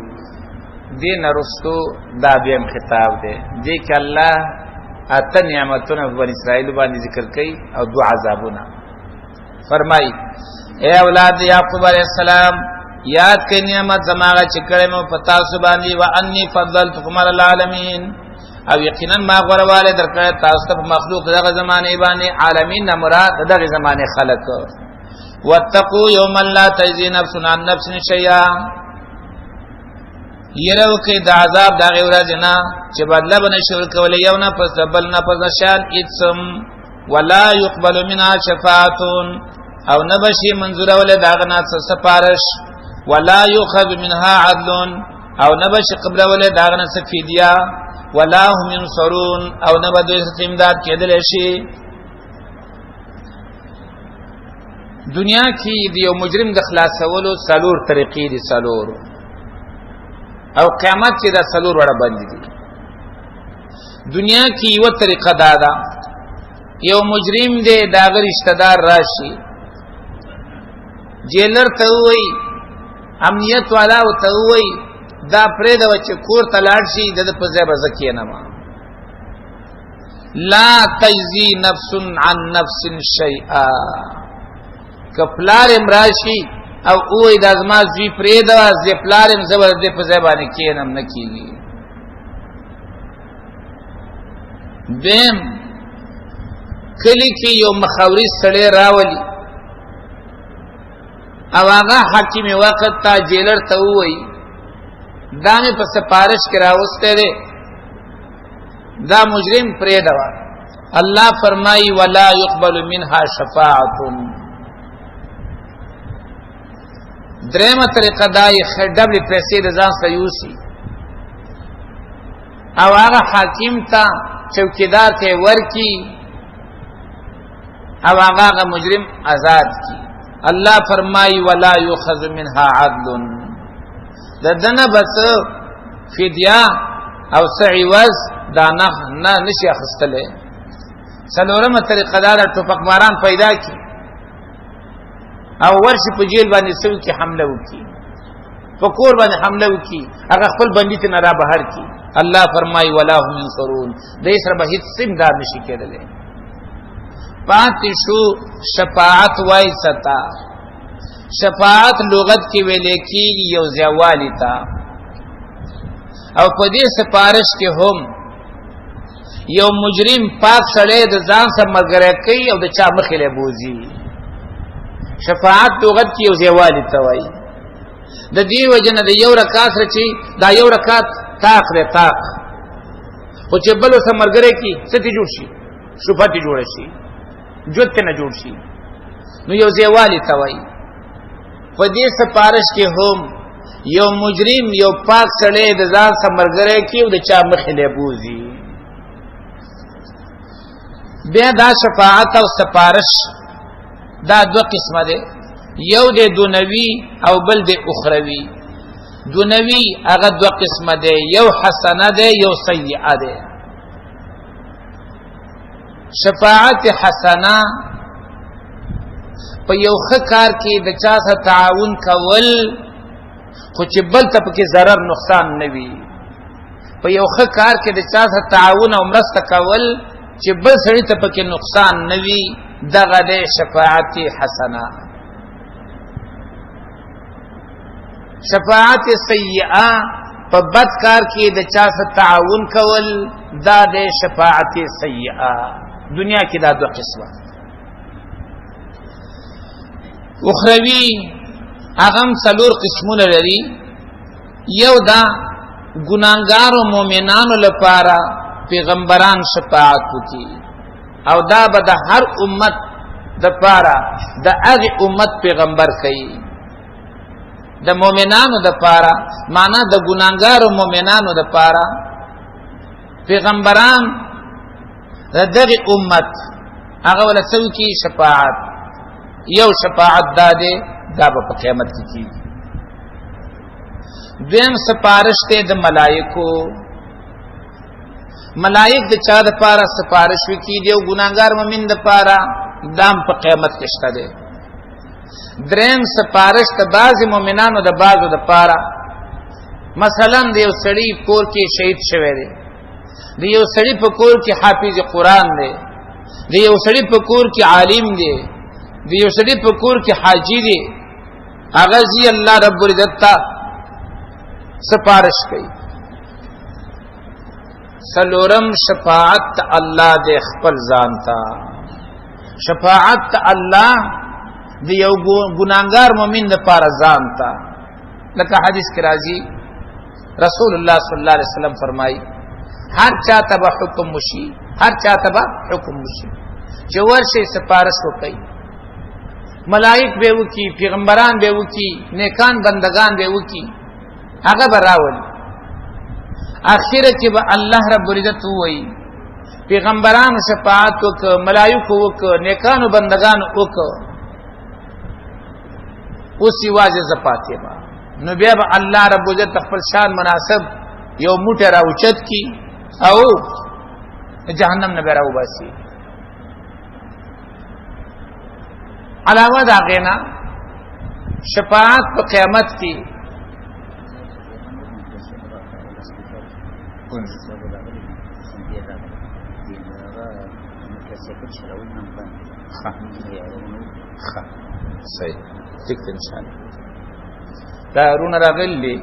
دین رستو دا بیم خطاب دی دې کې الله اته نعمتونه بنی اسرائیل باندې ذکر کړي او دو عذابونه فرمای اے اولاد یعقوب علیہ السلام یاد کړئ نعمت زماغه چې کړم په تاسو باندې وانی فضلتکم علی العالمین او یقینا ما غرواله درکړه تاسو ته مخلوق دغه زمانه باندې عالمین نه مراد دغه زمانه خلق واتقوا یوما لا تجزی نفس عن نفس شیئا یرو کې د عذاب دغه ورځ نه چې بدله بنه شور کولې یو نه پس بل نه پس شان اسم ولا يقبل منها شفاعه او نبشي منظور ولې داغه نه سفارش ولا يؤخذ منها عدل او نبشي قبل ولې داغه نه فدیه ولا هم ينصرون او نبدو امداد کېدل شي دنیا کې دیو مجرم د خلاصولو سلور طریقې دي سلور او قیامت چې دا سلور وړه باندې دي دنیا کې یو طریقه دا یو مجرم دی دا غیر رشتہ دار راشي جیلر ته وای امنیت والا او ته وای دا پرې د وچ کور تلاړ شي د په ځای بزکې نه ما لا تجزي نفس عن نفس شيئا کپلار امراشي او اوې د ازما زوی پرې د زپلارم زبر د په ځای باندې کېنم نکېږي دیم کلی کې یو مخاوري سړی راولي او هغه حاکم وخت تا جیلر ته وای دا مې په سپارش کې راوسته ده دا مجرم پرې دا الله فرمایي ولا يقبل منها شفاعه درېمه طریقه دا یې خډبل پیسې د ځان سره یوسي او هغه حاکم ته چوکیدار ته ورکی او هغه مجرم آزاد کی الله فرمایي ولا يؤخذ منها عدل ددنه بس فدیه او سعیوز دا نه نشي اخستله څلورمه طریقه دا ټوپک ماران پیدا کی او ورشي په جیل باندې سو کی حمله وکي په کور باندې حمله وکي هغه خپل بندیت نه را بهر کی الله فرمایي ولا هم ينصرون دې سره به هیڅ امداد نشي کېدلی پاتې شو شفاعت وای ستا شفاعت لغت کې ویل کېږي یو ځوالی تا او په دې سفارش کې هم یو مجرم پاک سړی د ځان سره ملګری کوي او د چا مخې له بوزي شفاعت لغت کې یو ځوالی تا وای د دې وجنه د یو رکعت رچی دا یو رکعت طاق ده طاق خو چې بل سره ملګری کی ستې جوړ شي شفاعت جوړ شي جوت نه جوړ شي نو یو ځایوالی ته وایي. په دې سپارش کې هم یو مجرم یو پاک سړی د ځان سره ملګری کړي او د چا مخې له بوځي. بیا دا شفاعت او سپارش دا دو قسمه ده، یو د دنیوي او بل د اخروي. دنیوي هغه دو قسمه ده، یو حسنه ده یو سیئه ده. شفاعت حسنه په یو ښه کار کې د چا سره تعاون کول خو چې بل ته پکې ضرر نقصان نه وي. په یو ښه کار کې د چا سره تعاون او مرسته کول چې بل سړي ته پکې نقصان نه وي، دغه د شفاعت حسنه. شفاعت سیئه په بد کار کې د چا سره تعاون کول، دا د شفاعت سیئه. دنیا کې دا دو قسمه. اخروی اغم څلور قسمونه لري. یو دا ګناهګارو مؤمنانو لپاره پیغمبران شفاعت وکي، او دا به د هر امت د پاره د هغه امت پیغمبر کوي. د مؤمنانو د پاره معنا د ګناهګارو مؤمنانو د پاره پیغمبران د دغه امت هغه ول څوکي شفاعت. یو شفاعت داده دا په قیامت کې کی. دویم سپارش ته د ملائکو. ملائک د چا د پاره سپارش وکي دی او ګناهګار مؤمن د پاره دام په قیامت کې شته دی. دریم سپارش ته بعض مؤمنانو د بعضو د پاره، مثلا د یو سړی کور کې شهید شوی دی، د یو سړی په کور کې حافظ قرآن دی، د یو سړی په کور کې عالم دی، د یو سړی په کور کې حاجی دی، هغه زی الله رب العزت ته سپارش کوي. سلورم شفاعت الله د خپل ځان ته. شفاعت الله د یو ګناهګار مؤمن لپاره ځان ته. لکه حدیث کې راځي رسول الله صلی الله علیه وسلم فرمایي هر چا ته به حکم وشي، هر چا ته به حکم وشي چې ورشي سپارش وکړي. ملائک به وکي، پیغمبران به وکي، نیکان بندگان به وکي، هغه به راولي. اخره کې به الله رب العزت وایي پیغمبرانو شفاعت وک، ملائکه وک، نیکانو بندگان وک، اوس واجه زپاتې با. نو بیا به الله رب العزت خپل شان مناسب یو موټه راوچت کی او جهنم نه راو باسي. علاوه دا غینا شفاعت په قیامت کې صحیح ټیک ان شاء الله. دا رونه راغلي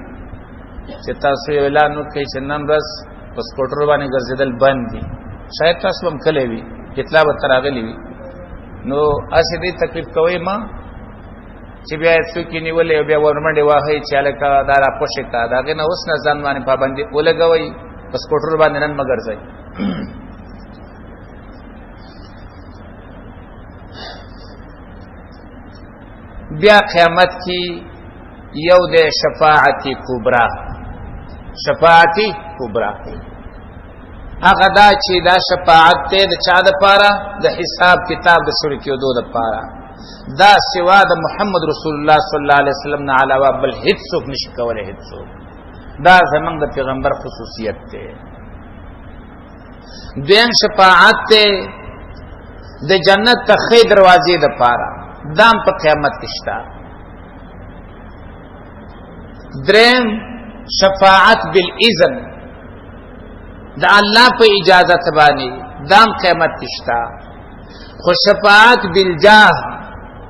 چې تاسو اعلان وکړئ چې نن ورځ په سکوټر باندې ګرځیدل بند دي. شاید تاسو هم کله وي اطلاع به راغلي وي. نو اسی دې تکلیف کوي ما چې بیا څوک نیولې بیا ورمنډه واهي چې الکا دا را پوښه کا داګه نه اوس نه ځان باندې پابندي ولګوي په سکوټر باندې نن مگر ځي. بیا قیامت کی یو د شفاعت کبرا. شفاعت کبرا هغه دا چې دا شفاعت ته د چا د پاره د حساب کتاب د شروع کېدو د پاره، دا سوا د محمد رسول الله صلی الله علیه وسلم نه علاوه بل هیڅ څوک نشي کولای. هیڅ څوک، دا زمونږ د پیغمبر خصوصیت ده. دویم شفاعت ته د جنت ته خې دروازې د پاره، دام په قیامت کې شته. دریم شفاعت بالاذن، دا الله په اجازه باندې دام قیامت کې شته. خو شفاعت بالجاه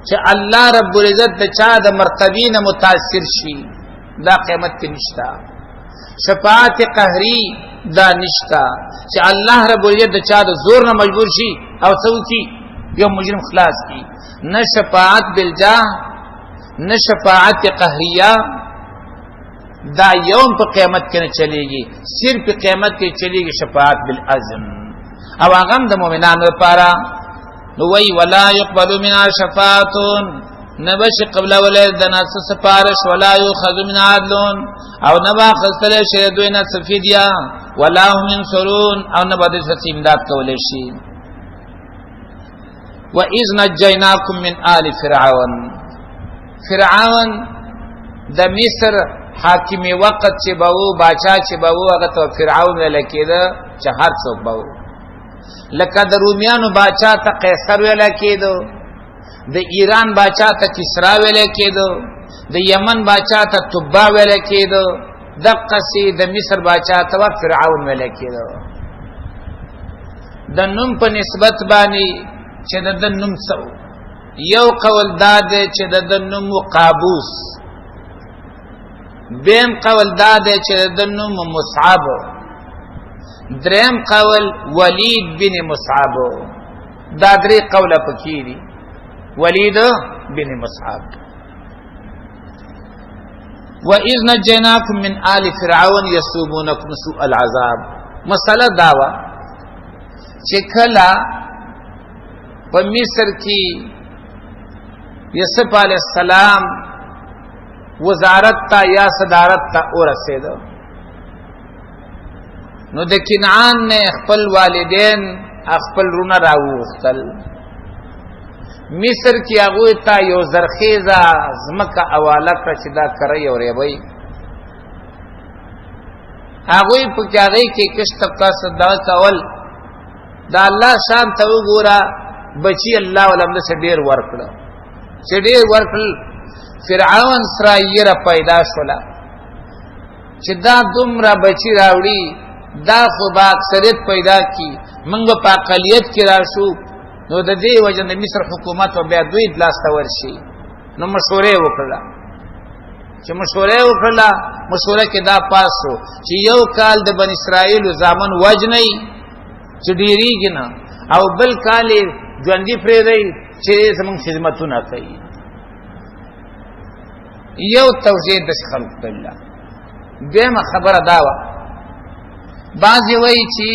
چې الله رب العزت د چا د مرتبین متاثر شي، دا قیامت کې نشته. شفاعت قهری دا نشته چې الله رب العزت د چا د زور نه مجبور شي او څوکي یو مجرم خلاص کی. نه شفاعت بالجاه نه شفاعت قهریه، دا یوم په قیامت کې نه چلیږي. صرف قیامت کې چلیږي شفاعت بالاذن، او هغه د مؤمنانو لپاره نو وی ولا يقبل منها شفاعة نبش قبل ولد دناس سفارش ولا يؤخذ من عدل او نبا خستل شي دوینا سفیدیا ولا هم ينصرون او نبا د امداد کولې شي. وَإِذْ نَجَّيْنَاكُمْ مِنْ آلِ فِرْعَوْنَ فرعون د مصر حاکمی وقت چې بهو باچا چې بهو هغه ته فرعون ویل کېده چې هر څوک بهو، لکه د رومیانو باچا ته قیصر ویل کېدو، د ایران باچا ته کسرا ویل کېدو، د یمن باچا ته تبا ویل کېدو، دقسې د مصر باچا ته فرعون ویل کېدو. د نوم په نسبت باندې چې د نوم څو یو قول دا دی چې د نوم قابوس، بیم قول دا دی چې د نوم مصعب، دریم قول ولید بن مصعب. دا درې قوله پکې دي، ولید بن مصعب. وَإِذْ نَجَّيْنَاكُمْ مِنْ آلِ فِرْعَوْنَ يَسُومُونَكُمْ سُوءَ الْعَذَابِ. مسله داوا چې کله په مصر کې یوسف علیہ السلام وزارت تا یا صدارت تا ورسېدو، نو د کنعان نه خپل والدین خپل رونه راوغتل. مصر کې هغه ته یو زرخیزه زمکه اواله کړ چې دا کوي او ریبي، هغه په هغه کې کشت تاسو دا کول دا الله شان ته وګوره بچی الله ولهم څه ډیر ورکړه چې ډیر ورکړل. فرعون سره یې را پیدا شولا چې دا دومره بچی راوړي دا خو با اکثریت پیدا کی منګ په اقلیت کې راشو، نو د دې وجه د مصر حکومت او بیا دوی دلاس ته ورشي. نو مشورې وکړه، چې مشوره کې دا پاسو چې یو کال د بن اسرائیل زامن وجنی چې ډیریږي نه، او بل کال ژوندۍ پرې دی چې زمونږ خدمتونه کوي. یو توجیه د خلق بالله. دیمه خبره داوه بعضی وی چې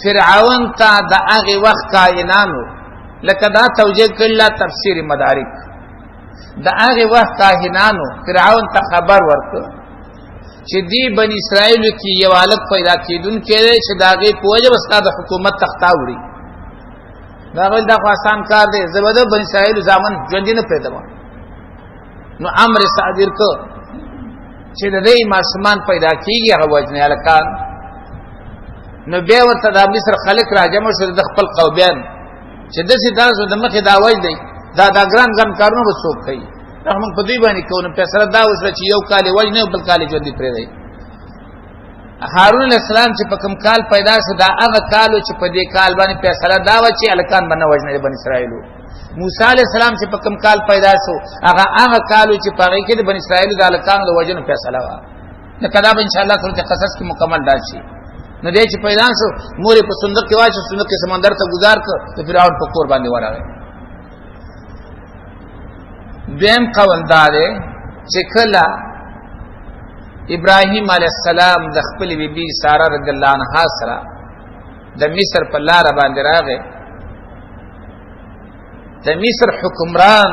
فرعون ته د هغه وخت کاهنانو، لکه دا توجیه کړل تفسیر مدارک، د هغه وخت کاهنانو فرعون ته خبر ورکړ چې دی بن اسرائیل کې یو الګ پیدا کیدونکې چې داغه پوجا وستا د حکومت تختا وړي. دا ول دا آسان کار دی، زبده بن اسرائیل زامن ژوند نه پیدا. نو امر صادر کو چې د دې معصومان پیدا کیږي هغه وجنه الکان. نو بیا ورته د مصر خلق راجم شو د خپل قوميان چې د سې تاسو د مخې دا وای دی دا ګران کارونه وسوک کوي، رحم په دوی باندې کوو. په سره دا وسره چې یو کال وجنه بل کال ژوند پرې دی. هارون علیہ السلام چې په کوم کال پیدا شو دا هغه کال چې په دې کال باندې فیصله دا و چې الکان باندې وجنه بن اسرائیل. موسی علیہ السلام چې په کوم کال پیدا شو هغه کال چې په هغه کې د بن اسرائیل د الکان د وجنه فیصله و. نو کدا به ان شاء الله سورۃ قصص کې مکمل راشي. نو دې چې پیدا شو مور په صندوق کې واچو، صندوق کې سمندر ته گزار کړ ته فرعون په کور باندې ورغی. دیم قول دار چې کله ابراهیم علیہ السلام د خپل بیبي ساره رضی الله عنها سره د مصر په لار باندې راغی، د مصر حکمران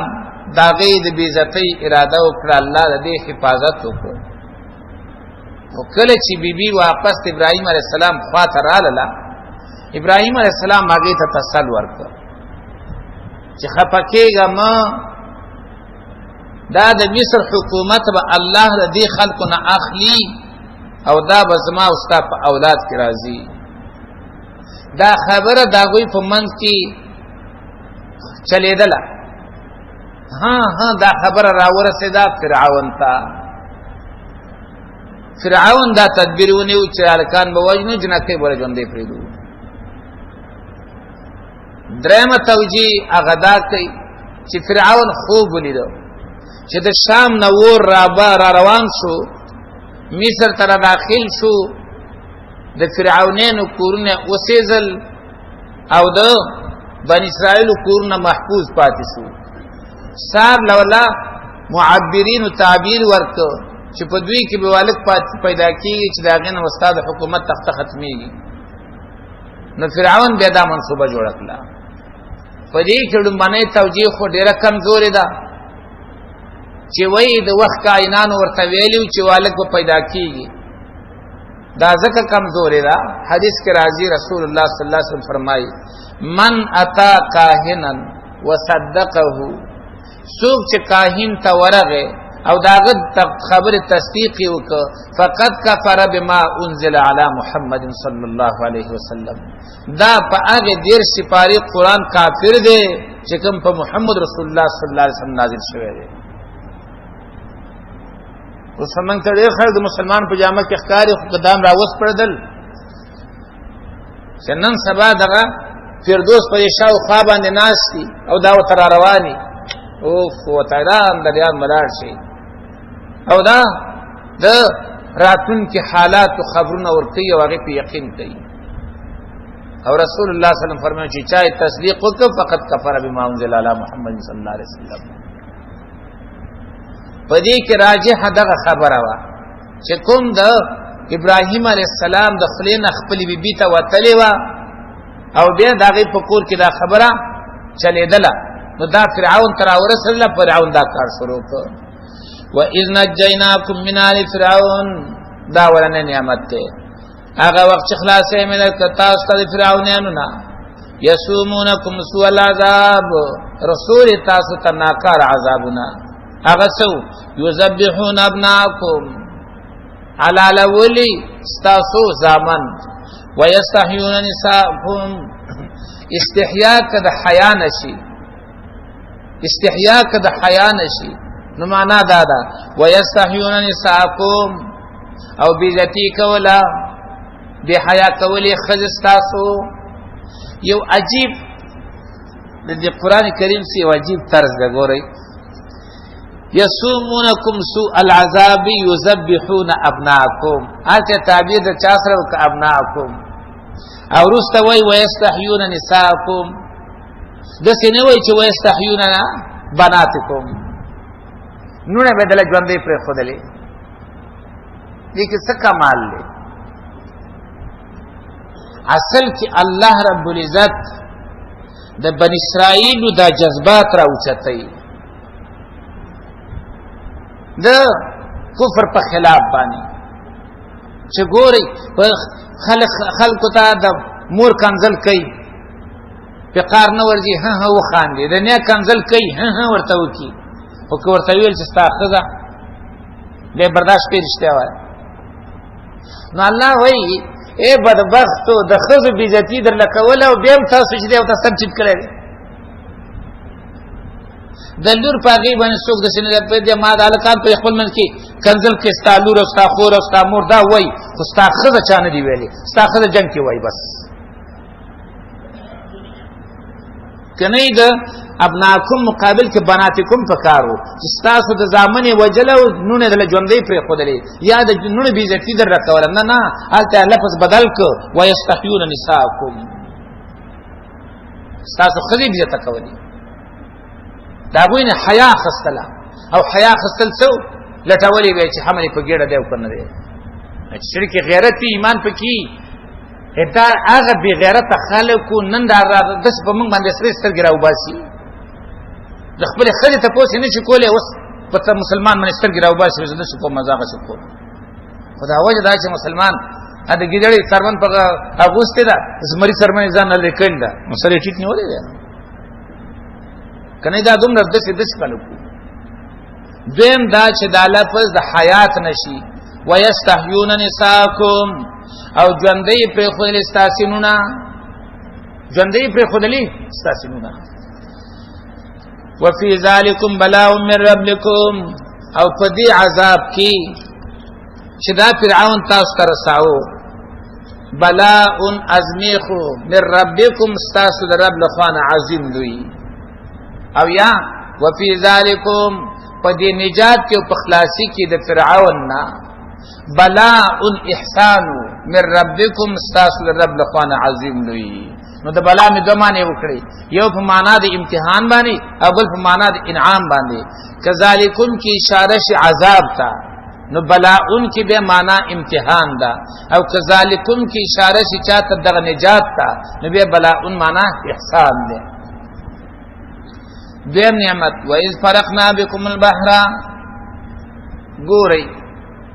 دا غي د بیزتی اراده وکړه، الله د دې حفاظت وکړ. او کله چې بیبي واپس ابراهیم علیہ السلام خواته رااله، ابراهیم علیہ السلام هغه ته تسل ورکړ چې خپکیګه ما دا د مصر حکومت به الله د دې خلکو نه اخلي او دا به زما او ستا په اولاد کې راځي. دا خبره دا غوی په منځ کې چلیدله. ها دا خبره راورسېده فرعون ته. فرعون دا تدبیر ونیو چې الکان به وجنو جنکې بوله ژوندې پرېږدو. درېمه توجیه هغه دا کوي چې فرعون خوب ولیدو چې د شام نه ور را روان شو، مصر ته داخل شو، د فرعونانو کورونه وسېزل او د بن اسرائیل کورونه محفوظ پاتې شو. صاحب لولا معبرین او تعبیر ورکو چې په دوی کې به والک پیدا کیږي چې داغه نه استاد حکومت تخت ختميږي. نو فرعون بیا دا منصوبه جوړ کړه په دې کې لومبنۍ توجیه خو ډېره کمزورې ده چې وایي د وخت کائنانو ورته ویلي چې والک به پیدا کېږي، دا ځکه کمزورې ده. حدیث کې راځي رسول الله صلی الله علیه وسلم فرمایي من اتا کاهنا وصدقه، څوک چې کاهن ته ورغی او داغه خبره تصدیق وکړه فقط کفر بما انزل علی محمد صلی الله علیه وسلم، دا په هغه دیر سپاری قرآن کافر دی چې کوم په محمد رسول الله صلی الله علیه وسلم نازل شوی دی. اوس موږ ته ډېر خلک د مسلمان په جامه کې ښکاري خو قدام راوس پړدل چې نن سبا دغه فردوس په شاوخوا باندې ناستي او دا ورته را رواني اوف وتعالان دریان ملاړ شي او دا د راتلونکي حالاتو خبرونه ورکوي او هغې په یقین کوي. او رسول الله صلی الله علیه وسلم فرمایي چې چا تصدیق وکړ فقط کفر بما انزل علی محمد صلی الله علیه وسلم. په دې کې راجح دغه خبره وه چې کوم د ابراهیم علیه السلام د خولې نه خپلې بیبي ته وتلې وه او بیا د هغې په کور کې دا خبره چلېدله، نو دا فرعون ته راورسېدله. فرعون دا کار شروع کړ. وَإِذْ نَجَّيْنَاكُمْ مِنْ آلِ فِرْعَوْنَ، دا ولنې نعمت دی. هغه وخت چې خلاصې مې درکړه تاسو ته د فرعونیانو نه، یسومونکم سوء العذاب، رسول تاسو ته ناکار عذابونه. هغه څو یذبحون ابناءکم، حلالولی ستاسو زامن، ویستحیون نساءکم، استحیاء که د حیا نشي، استحیاء که د حیا نشي نو معنا دا ده ویستحیون نساءکم، او بیزتی کولا بی حیا کولی ښځې ستاسو. یو عجیب د دې قرآن کریم سی یو عجیب طرز ده. ګورئ یسومونکم سوء العذاب یذبحون ابناءکم، هلته تعبیر د چا سره وکړه ابناءکم، او وروسته وایي ویستحیون نساءکم، داسې نه وایي چې ویستحیون بناتکم، نونه به دله ژوندۍ پرېښودلې. دې کې څه کمال دی؟ اصل کې الله رب العزت د بني اسرائیلو دا جذبات را اوچتوي د کفر په خلاف باندې، چې ګورئ خلکو ته د مور کنځل کوي په قار نه ورځي ها ها وخاندي، د نیا کنځل کوي ها ها ورته وکړي، خو که ورته ویل چې ستا ښځه بیا برداشت کوي رښتیا وایه. نو الله وایي ای بدبختو د ښځو بېزتي درله کوله او بیا هم تاسو چې دی ورته سر ټیټ کړی دی. د لور په هغې باندې څوک داسې نه دی ما د هلکان په خپل منځ کې کنځل کې ستا لور او ستا خور او ستا مور دا وایي، خو ستا ښځه چا نه دي ویلې، ستا ښځه جنګ کې وایي بس. که نه د ابناکم مقابل کې بناتکم په کار و چې ستاسو د زامن یې وجله او نون یې دله ژوندۍ پرېښودلې یا د نونو بېزتي در راکوله. نه نه، هلته لفظ بدل کړ ویستحیون نساءکم، ستاسو ښځې بېزته کولې، د هغوی نه حیا اخیستله. او حیا اخیستل څه لټولې به چې حمل یې په ګېډه دی او که نه دی، چې شرک غیرت وي ایمان پکې. دا هغه بې غیرته خلکو نن داسې په موږ باندې سرې سترګې را وباسي، د خپلې ښځې تپوس یې نه شي کولی، اوس په مسلمان باندې سترګې را وباسي زه نشم کوم مزه هغسې کوم. خو دا وجه دا چې مسلمان د ګیدړې څرمن په اغوستې ده، زمري څرمن یې ځان نه لرې کړې ده، نو سر یې ټیټ نیولی دی. که نه دا دومره داسې خلکو. دویم دا چې دا لفظ د حیات نشي ویستحیون نساءکم، او ژوندۍ پرېښودلې ستاسې نونه، ژوندۍ پرېښودلې ستاسې نونه. وفي ذلكم بلاء من ربكم، او په دې عذاب کې چې دا فرعون تاسو ته رساو، بلاء ازمیخو من ربکم، ستاسو د رب لخوا نه عظیم لوی. او یا وفي ذلكم، په دې نجات کې او په خلاصي کې د فرعون نه بلاء احسان من ربکم، ستاسو د رب لخوا نه عظیم لوی. نو د بلا می دو معنی وکړي، یو په معنا د امتحان باندې او بل په معنا د انعام باندې. کذالکم کی اشاره شي عذاب تا، نو بلاءن کی به معنا امتحان دا، او کذالکم کی اشاره شي چاته دغه نجات تا، نو به بلاءن معنا احسان ده. دویم نعمت وَإِذْ فَرَقْنَا بِكُمُ الْبَحْرَ گوری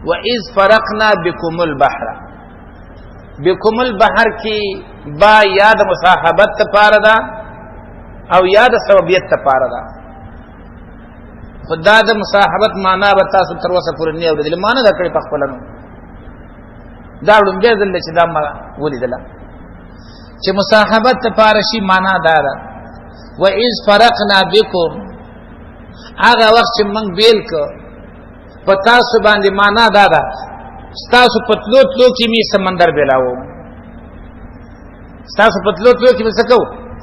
وَإِذْ فَرَقْنَا بِكُمُ الْبَحْرَ بِكُمُ الْبَحْر کی با یاد مصاحبت تپار دا او یاد سببیت تپار دا خدا دا مصاحبت مانا بتا سب تروسا پوری نیو دل مانا دا کڑی پخ پلنو دا ڈن بے دل چی دا ولی دلا چی مصاحبت تپارشی مانا دارا وَإِذْ فَرَقْنَا بِكُمْ آغا وقت چی منگ بیل که پتاسو باندی مانا دادا ستاسو پتلو کی می سمندر بیلاو ستاسو پتلو کی می سکو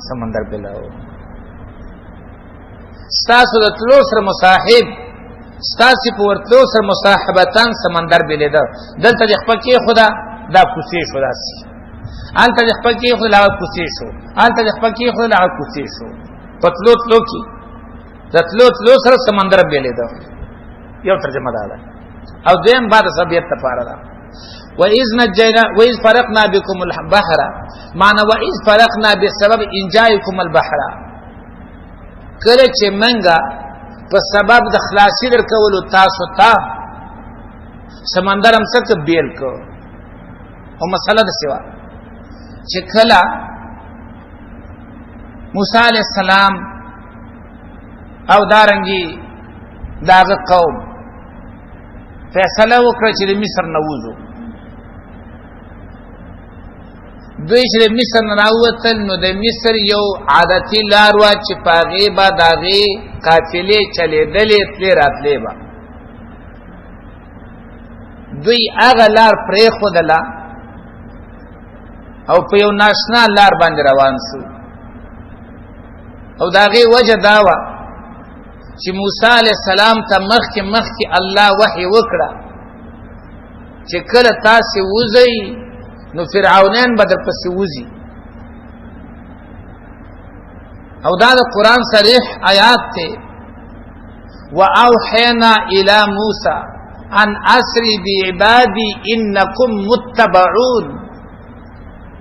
سمندر بیلاو ستاسو دتلو سر مصاحب ستاسی پورتلو سر مصاحبتان سمندر بیلی دا دلتا جخپکی خدا دا کسی شو دا سی آلتا جخپکی خدا لاغا کسی شو آلتا جخپکی خدا لاغا کسی شو پتلو کی دتلو سر سمندر بیلی دا یو ترجمه دا او دیم بعد سبیت تپارا دا وَإِذْ فَرَقْنَا بِكُمُ الْبَحْرَ معنی وَإِذْ فَرَقْنَا بِسَبَبْ إِنْجَائِكُمُ الْبَحْرَ کله چې منګه په سبب د خلاصي در کولو تاسو ته سمندر هم څخه بیل کو او مسله د سیوا چې کله موسی علیہ السلام او دارنګي داغه قوم فیصله وکړه چې د مصر نه وځو دوی چې د مصر نه راووتل نو د مصر یو عادتي لار وه چې په هغې به د هغې قافلې چلېدلې تلې راتلې به دوی هغه لار پرېښودله او په یو ناشنا لار باندې روان شو او د هغې وجه دا وه چې موسی علیہ السلام ته مخکې الله وحی وکړه چې کله تاسې وځئ نو فرعونین به در پسې وځي او دا د قرآن صریح آیات ته وَأَوْحَيْنَا إِلَى مُوسَى أَنْ أَسْرِ بِعِبَادِي إِنَّكُمْ مُتَّبَعُونَ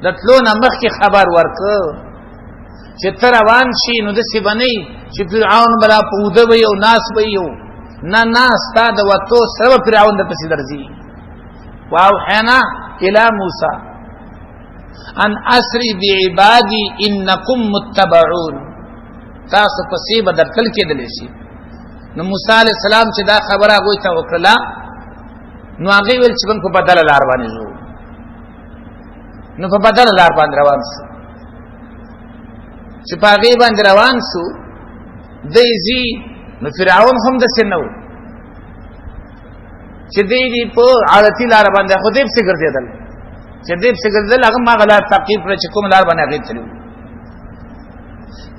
د تلو نه مخکې خبر ورکړه چې ته روان شي نو داسې به نه چې فرعون به را په اوده به یو ناس به یو نه ستا د وتو سره به فرعون در پسې درځي وَأَوْحَيْنَا إِلَى مُوسَى أَنْ أَسْرِ بِعِبَادِي إِنَّكُمْ مُتَّبَعُونَ تاسو پسې به درتل کېدلی شي نو موسی علیہ السلام چې دا خبره هغوی ته وکړله نو هغوی ویل چې موږ په بدله لار باندې ځو نو په بدله لار باندې روان شو چې په هغې باندې روان شو دی ځي نو فرعون هم داسې نه و چې دی دي په عادتي لاره باندې خو دی پسې ګرځېدل چې دی پسې ګرځېدل هغه هم هغه لار تعقیب کړه چې کوم لار باندې هغې تللي وو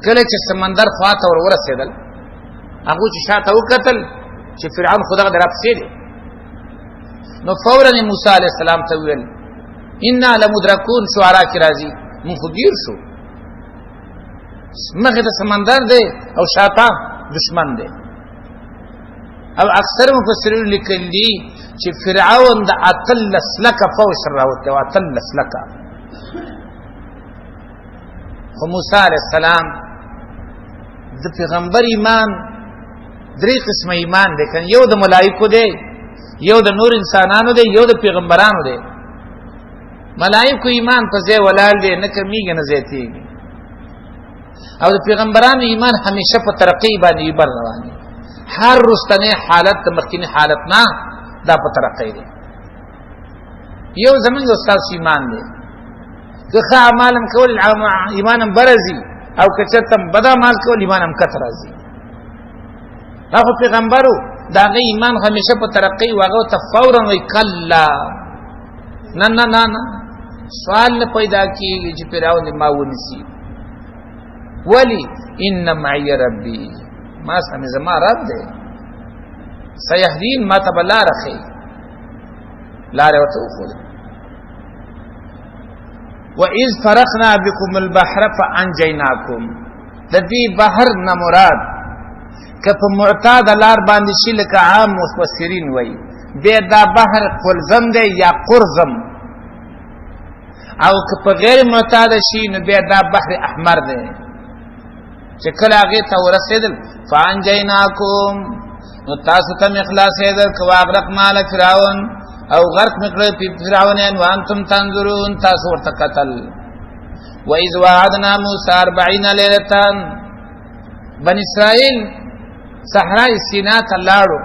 کله چې سمندر خوا ته ور ورسېدل هغوی چې شاته وکتل چې فرعون خو دغه راپسې دی نو فورا یې موسی علیه السلام ته وویل انا لمدرکون شعرا کې راځي مونږ خو ګیر شو مخې ته سمندر دی او شاته دشمن دی او اکثر مفسرین لیکلي دي چې فرعون د 18 لکه فوج سره راوتی و 18 لکه خو موسی علیه السلام د پیغمبر ایمان درې قسمه ایمان دی کنه یو د ملائکو دی یو د نور انسانانو دی یو د پیغمبرانو دی ملائکو ایمان په ځای ولاړ دی نه کمیږي نه زیاتېږي او د پیغمبرانو ایمان همیشه په ترقی باندې بر روان دی هر رستنی حالت د مخکینی حالت نه دا په ترقی دی یو زمونږ استاد ایمان دی که ښه اعمال هم کول ایمان هم برځي او که چېرته بد اعمال کول ایمان هم کته راځي دا خو پیغمبرو د هغې ایمان همیشه په ترقی و هغه ته فورا وایي کلا نه سوال نه پیدا کېږي چې فرعون ما ونیسي ولی ان معي ربي ما سمې زما رب دی سیهدین ما ته به لاره ښیي لاره ورته وښودله وَإِذْ فَرَقْنَا بِكُمُ الْبَحْرَ فَأَنْجَيْنَاكُمْ د دې بحر نه مراد که په معتاد لار باندې شي لکه عام مفسرین وایي بیا دا بحر قلزم دی یا قرزم او که په غیر معتاد شي نو بیا دا بحر احمر دی چې کله هغه ته ورسېدل فانجیناکم نو تاسو ته اخلاصېدل کو اغرق مال فرعون او غرق مکړه فرعون ان وانتم تنظرون تاسو ورته قتل و اذ وعدنا موسی 40 ليله بن اسرائیل صحراء سینا ته لاړو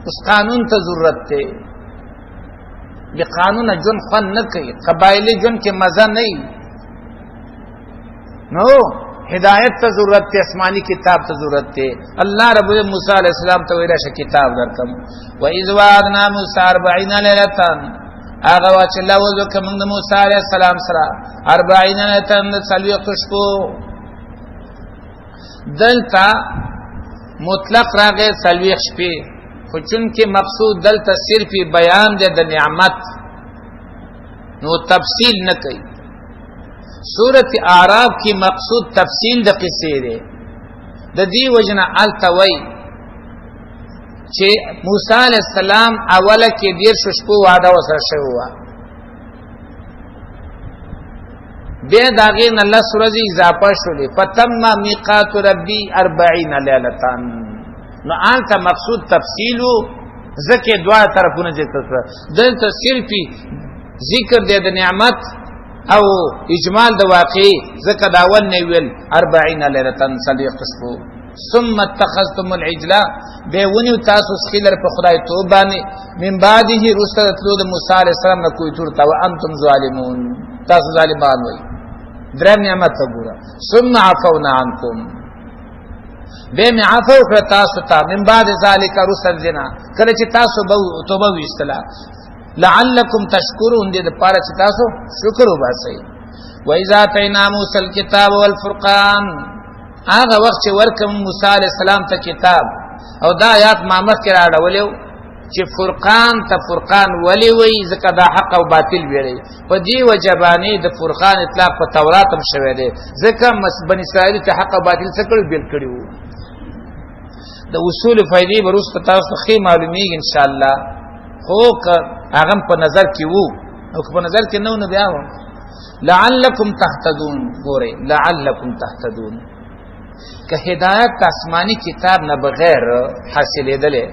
اس قانون ته ضرورت ته به قانون جن خن نه کوي قبایلی جن کې مزه نه نو ہدایت ته ضرورت ته آسمانی کتاب ته ضرورت ته الله رب موسی علیہ السلام ته ویل ش کتاب درکم و اذ وعدنا موسی 40 ليله هغه چې الله وکم د موسی علیہ السلام سره 40 ليله سلوي خشکو دلتا مطلق راغه سلوي شپې خو چون کې مقصود دلته صرف بیان دی د نعمت نو تفصیل نه کوي سورۃ اعراف کی مقصود تفصیل د قصې ده د دې وجنه التوي چې موسی علیہ السلام اوله کې ډیر شپو وعده وسره شوی و بیا داغه نه الله سورې اضافه شولې فتم میقات ربی 40 ليله نو الته مقصود تفصیل زکه دعا طرفونه ذکر کړ دلته صرف ذکر دی د نعمت او اجمال د واقع زکه داون نه ویل 40 ليله صدیق قصو ثم اتخذتم العجل بهونی تاسو سخیلر په خدای توبانی من بعده رسل تلود موسی علیہ السلام نه کوئی تورتا وانتم ظالمون تاسو ظالمان وای درم نعمت وګوره ثم عفونا عنكم به می عفو کړ تاسو ته من بعد ذالک رسل جنا کله چې تاسو توبه وستلا لعلکم تشکرون دې د پاره چې تاسو شکر وباسئ و اذا تینا موسی الكتاب والفرقان هغه وخت چې ورکم موسی علیہ السلام ته کتاب او دا آیات ما مخکې راړولیو چې فرقان ته فرقان ولی وی ځکه دا حق او باطل ویلي په دې وجبانی د فرقان اطلاق په تورات هم شوی دی ځکه بنی اسرائیل ته حق او باطل څخه بیل کړیو د اصول فائدې ورسته تاسو ته معلومیږي ان شاء الله خو هغه په نظر کې وو او په نظر کې نو بیا و لعلکم تهتدون ګوره لعلکم تهتدون که هدایت آسمانی کتاب نه بغیر حاصلې دله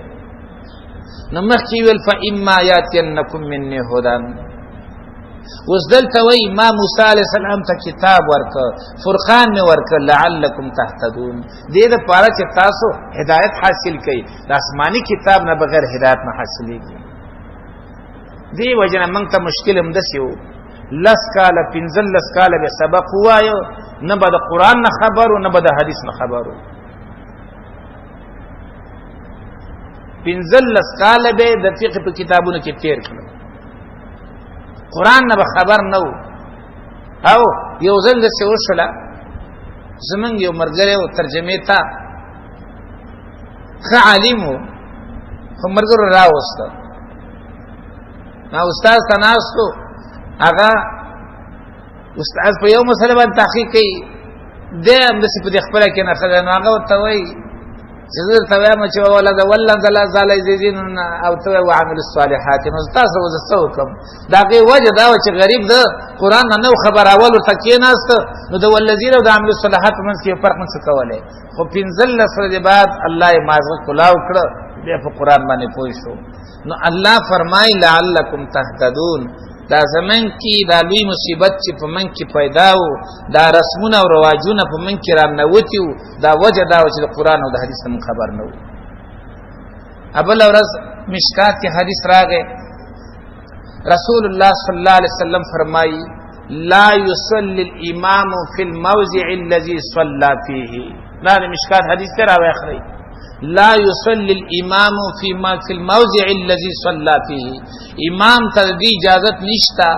نو مخکې ویل فإما یاتینکم منی هدن وزدلته وی ما موسی علیہ السلام ته کتاب ورک فرقان می ورک لعلکم تهتدون دې د پاره چې تاسو هدایت حاصل کړئ د آسمانی کتاب نه بغیر هدایت نه حاصلېږي دی وجنه موږ ته مشکل هم دسیو لس کاله 15 کاله به سبق وایو نه به د قران نه خبرو نه به د حدیث نه خبرو 15 کاله به د فقه په کتابونو کې تیر کړو قران نه خبر نه او یو ځل د څه وشله زمونږ یو مرګره او ترجمه تا خ عالمو خو مرګره راوسته ما استاد تناسو هغه استاد په یو مسله باندې تحقیق کوي د مس په خپل کې نه خلنو هغه ته وایي زړه ته وایم چې ولدا والله زال زیدین او تو وعمل الصالحات نو تاسو وزستوکم داغه وجه دا چې غریب د قران نه خبر اول تکې ناست نو د ولذین او د عمل الصالحات منځ کې فرق څه کوله خو 15 سره بعد الله یې مازغه کلاو کړ بیا په قران باندې پوه شو نو الله فرمای لعلکم تهتدون دا زمن کی دا لوی مصیبت چې په من کې پیدا و دا رسمونه او رواجونه په من کې را نوتیو دا وجه دا چې د قران او د حدیث هم خبر نه و ابل ورځ مشکات کې حدیث راغی رسول الله صلی الله علیه وسلم فرمایي لا يصلي الامام في الموضع الذي صلى فيه دا مشکات حدیث ته راوي اخري لا يصلي الامام في الموضع الذي صلى فيه امام ته دی اجازت نشتا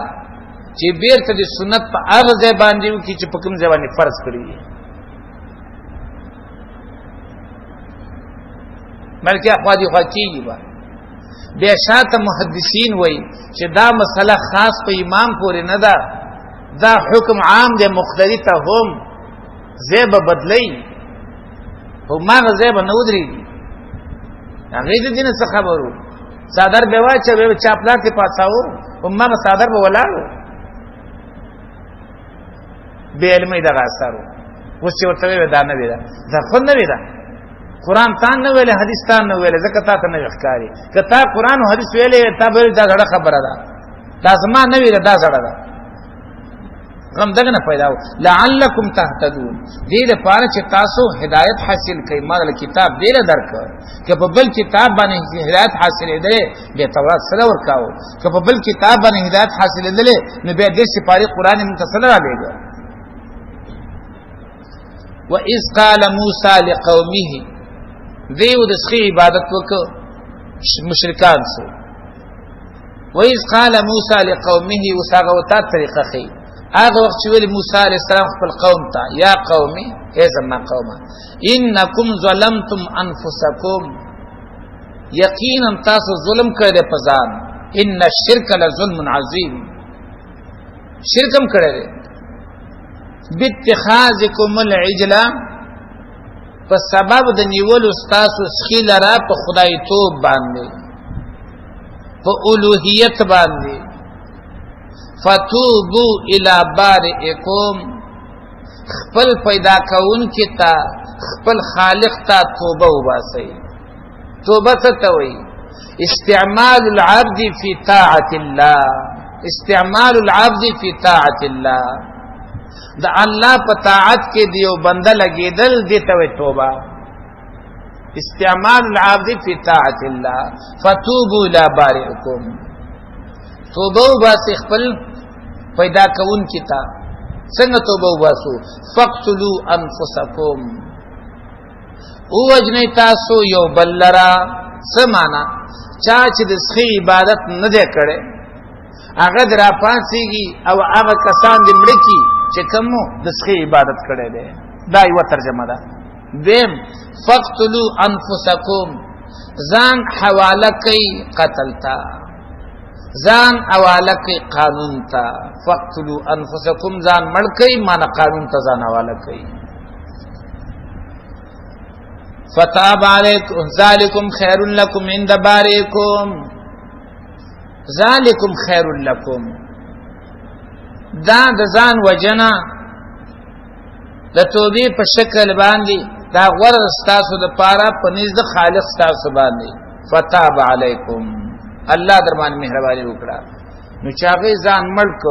چې بیرته د سنت په هغه ځای باندې وکړي چې په کوم ځای باندې فرض کړی بلکې اخوادي خواکیږي بیا شاته محدثین وایي چې دا مسله خاص په امام پورې نه ده دا حکم عام دی مقتدی ته هم زیب بدلی او ما غزیب نه ودرېږي هغې د دې نه څه خبرو صادر به واچو به چاپلار کې پاتاو او ما صادر به ولاړو به علمي دغه اثر اوس چې ورته وی دا نه وی دا خو نه وی دا قرآن تان نه ویلې حدیث تان نه ویلې ځکه تا ته نه ښکاری که تا قرآن او حدیث ویلې تا به دا غړه خبره ده دا زما نه ویلې دا زړه ده غم دغه نه پیدا و لعلکم تهتدون دې لپاره چې تاسو هدایت حاصل کړئ مال کتاب دې له درک که په بل کتاب باندې هدایت حاصل دې به تورات سره ورکاو که په بل کتاب باندې هدایت حاصل دې نو به دې سپاری قرآن متصل را لېګا واذ قال موسی لقومه دیو د سخی عبادت وکړه مشرکان سو واذ قال موسی لقومه وساغه وتا طریقه خي هغه وخت چې ویل موسی علیہ السلام خپل قوم ته یا قومي ای زما قومه انکم ظلمتم انفسکم یقینا تاسو ظلم کړی په ځان ان الشرک لظلم عظیم شرکم کړی باتخاذکم العجل په سبب د نیولو تاسو سخی لرا په خدای توب باندې په الوهیت باندې فتوبو الى بارئکم خپل پیدا کون کی تا خپل خالق تا توبه وباسي توبه ته وي استعمال العبد في طاعه الله استعمال العبد في طاعه الله دا الله په طاعت کې دیو بنده لګیدل دي ته وي توبه استعمال العبد في طاعه الله فتوبوا الى بارئکم توبه وباسي خپل پیدا کون کی تا څنګه توبه وباسو فقتلوا انفسکم او وجنی تاسو یو بلرا سمانا چا چې د سخی عبادت نه دی کړي هغه درا پاسيږي او هغه کسان دې مړ کی چې کومو د سخی عبادت کړي دي دا یو ترجمه ده دیم فقتلوا انفسکم ځان حواله کوي قتل تا ځان حواله کوي قانون ته فقتلوا انفسکم ځان مړ کوي معنا قانون ته ځان حواله کوي فتاب علیکم ذالکم خیر لکم عند بارئکم ذالکم خیر لکم دا د ځان وجنا د توبې په شکل باندې دا غوړ ستاسو د پاره په نزد خالق ستاسو باندې فتاب علیکم الله در باندې مهرباني وکړه نو چاغه ځان ملک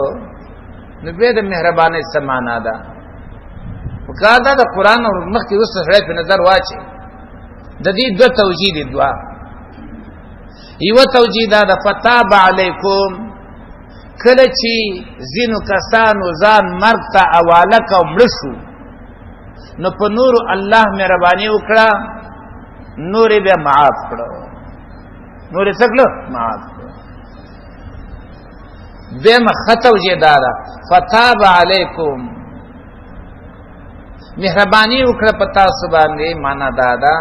نو به د مهرباني سمانا ده وکړه د قران او مخکې وسه سره په نظر واچي د دې دوه توجیه دي دوا یو توجیه ده فتاب علیکم کله چې زینو کسانو ځان مرګ ته حواله کوم شو نو په نور الله مهرباني وکړه نور به معاف کړو نور څکلو معاف دیم خطو جدارا فتاب علیکم مهربانی وکړه پتا سبحانه معنا دادا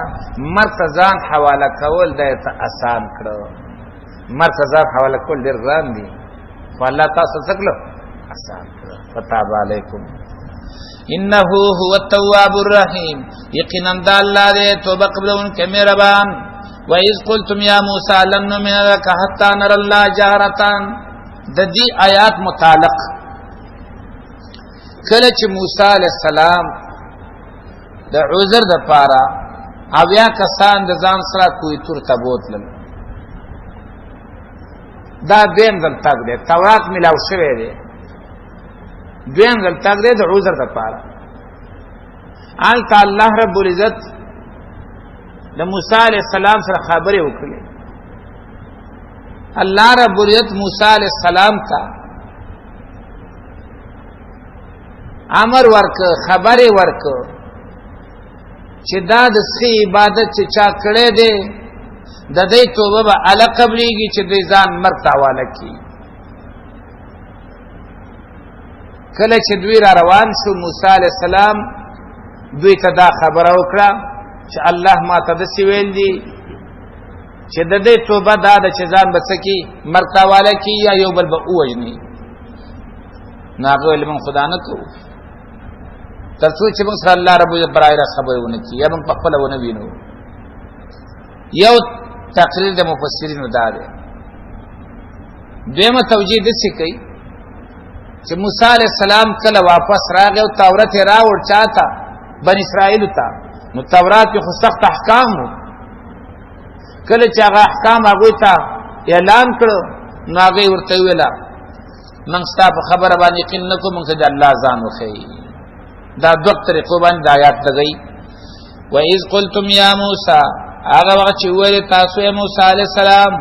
مرتزان حواله کول دایته آسان کړو مرتزان حواله کول ډیر ګران دي والله تاسو څکلو آسان کړو فتاب علیکم انه هو التواب الرحیم یقینا الله دې توبه قبلون کې مهربان وَإِذْ قُلْتُمْ يَا مُوسَى لَن نُّؤْمِنَ لَكَ حَتَّى نَرَى اللَّهَ جَهْرَةً د دې آیات متعلق کله چې موسی علیہ السلام د عذر د پاره اویا کسان د ځان سره کوی تور ته بوتل دا دیم دل تک دی تورات ملاو شوی دی دیم دل تک دی د عذر د پاره آل تعالی رب العزت د موسی علیہ السلام سره خبرې وکړي الله رب العزت موسی علیہ السلام ته امر ورک خبرې ورک چې دا د سخی عبادت چې چا کړي دي د دې توبه به ال قبليږي چې د ځان مرګ تاواله کی کله چې دوی را روان شو موسی علیہ السلام دوی ته دا خبره وکړه چې الله ما ته د سی ویل دي چې د دې توبه دا د چې ځان بچکی مرتا والا کی یا یو بل به اوجنی ناغه علم خدا نه کو ترڅو چې موږ سره الله رب برای را خبرونه کی یا موږ په خپل ونه وینو یو تقریر د مفسرینو دا ده دیمه توجیه د څه کوي چې موسی علیہ السلام کله واپس راغی او تورات راوړ چاته بن اسرائیل ته. نو تورات کې خو سخت احکام وو، کله چې هغه احکام هغه ته اعلان کړو نو هغه ورته ویلا موږ ستا په خبره باندې یقین نکوو، موږ ته د الله ځان وښیي. دا دوه طریقو باندې د آیات لګئی. وَإِذْ قُلْتُمْ يَا مُوسَى، هغه وخت چې ویل تاسو یې موسی علیہ السلام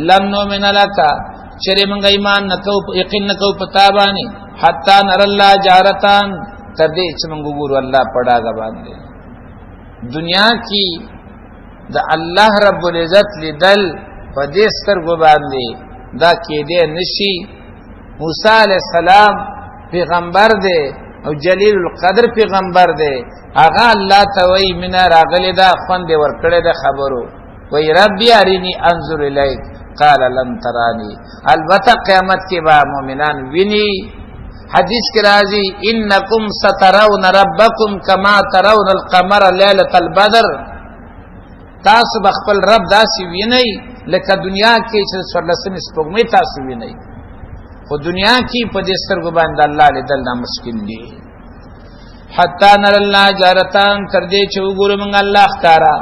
لن نؤمن لك، چرې موږ ایمان نکوو یقین نکوو په تا باندې حتی نرى الله جارتان، تر دې چې موږ وګورو الله په ډاګه باندې. دنیا کې د الله رب العزت لیدل په دې سترګو باندې دا کېدی نشي. موسی علیہ السلام پیغمبر دی او جلیل القدر پیغمبر دی، هغه الله ته وی مینا راغلی دا خوند ورکړی د خبرو، وی ربی ارینی انظر الیک قال لن ترانی. البته قیامت کې به مؤمنان ویني. حدیث کې راځي انکم سترون ربکم کما ترون القمر لیلۃ البدر، تاسو بخپل رب داسې وینئ لکه دنیا کې چې 14 سپوږمۍ تاسو وینئ، خو دنیا کې په دې سترګو باندې الله لیدل ناممکن دي. حتی نر الله جارتان، تر دې چې وګورو موږ الله ښکارا.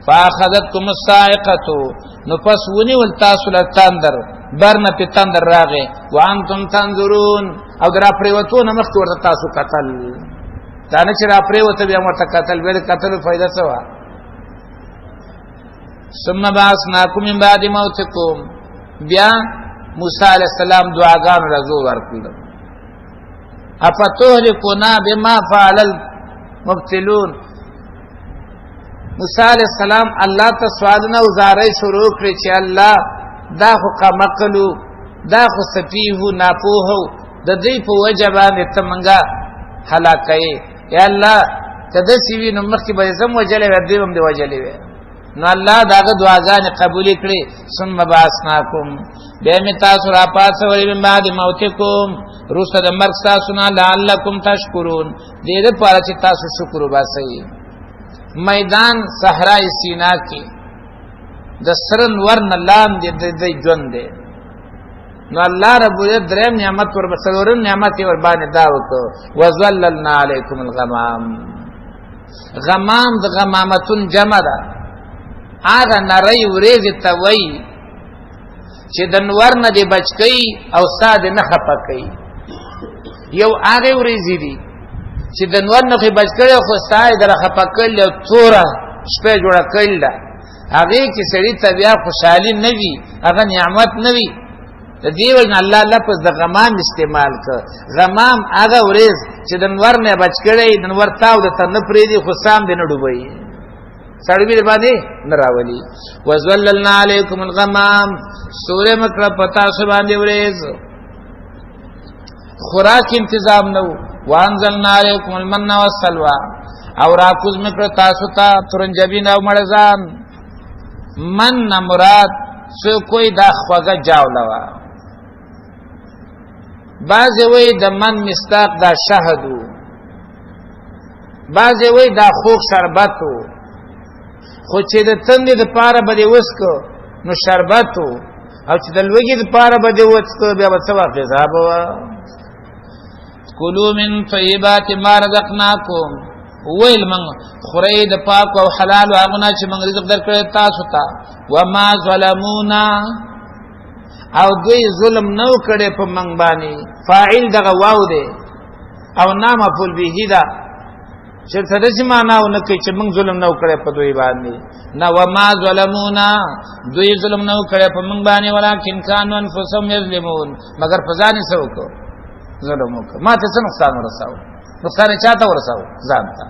فاخذتکم الصاعقه، نو پس ونیول تاسو له تندر، برنه په تندر راغې، وانتم تنظرون، او درا پریوتو نه مخکې ورته تاسو قتل. دا نه چې را پریوته بیا ورته قتل، ویل قتل فائدہ څه وه؟ ثم بعثناکم من بعد موتکم، بیا موسی علیہ السلام دعاګانو رضو ورکړل. افتهلكنا بما فعل المبتلون، موسی علیہ السلام الله ته سوالونه وزارای شروع کړی چې الله دا خو قمقلو، دا خو سفیهو ناپوهو، د دې په وجه باندې ته منګه هلاکوي. یا الله کده سی وی نو مخکې به زم وجلې و دې هم دې وجلې و. نو الله داغه دعاګانې قبول کړي. ثم بعثناکم، بیا می تاسو را پاتولې من بعد موتکم، روسته د مرګ تاسو نه، لعلکم تشکرون، دې لپاره چې تاسو شکر وباسئ. میدان صحرای سینا کې د سرن ورن لاندې د ژوند دی. نو الله رب دې دریم نعمت ور بسلورن نعمت ور باندې دا وکړو، وذللنا علیکم الغمام. غمام د غمامتون جمع ده، هغه نری وریځ ته وای چې د نور نه دی بچ کئ او ساده نه خپه کئ. یو هغه وریځ دي چې د نور نه بچ کړي خو ساده در خپه کړي او توره شپه جوړه کړي، هغه کې سړی ته بیا خوشحالي نه وي، هغه نعمت نه وي. د دې وجه الله لفظ د غمام استعمال کړ. غمام هغه وریځ چې د نور نه بچ کړي، د نور تاو د تنه پرې دي خو سام دې نه ډوبوي، سړی باندې نراولي. وذللنا علیکم الغمام، سورہ مکړه پتا سو باندې وریځ، خوراک انتظام نو. وانزلنا علیکم المن والسلوى، او راکوز مکړه تاسو ته ترنجبین او مړزان. من مراد سو کوئی دا خوګه جاولوا، بعض وی د من مستاق دا شهدو، بعض وی دا خوک شربتو، خو چې د تندې د پاره بده وسکو نو شربتو، او چې د لوګي د پاره بده وسکو بیا به څه واقعا به. کلوا من طیبات ما رزقناکم، ویل من خوري د پاک او حلال هغه نه چې موږ رزق درکړی تاسو ته. وما ظلمونا، او دوی ظلم نو کړي په موږ باندې. فاعل دغه واو دی او نام مفعول به ده، چې تدې معنا ونه کوي چې موږ ظلم نو کړي په دوی باندې. نه وما ظلمونا، دوی ظلم نو کړي په موږ باندې، ولکن كانوا انفسهم یظلمون، مگر په ځان یې څه ظلم وکړ. ما ته څه نقصان ورساو؟ نقصان چاته ورساو؟ ځان ته.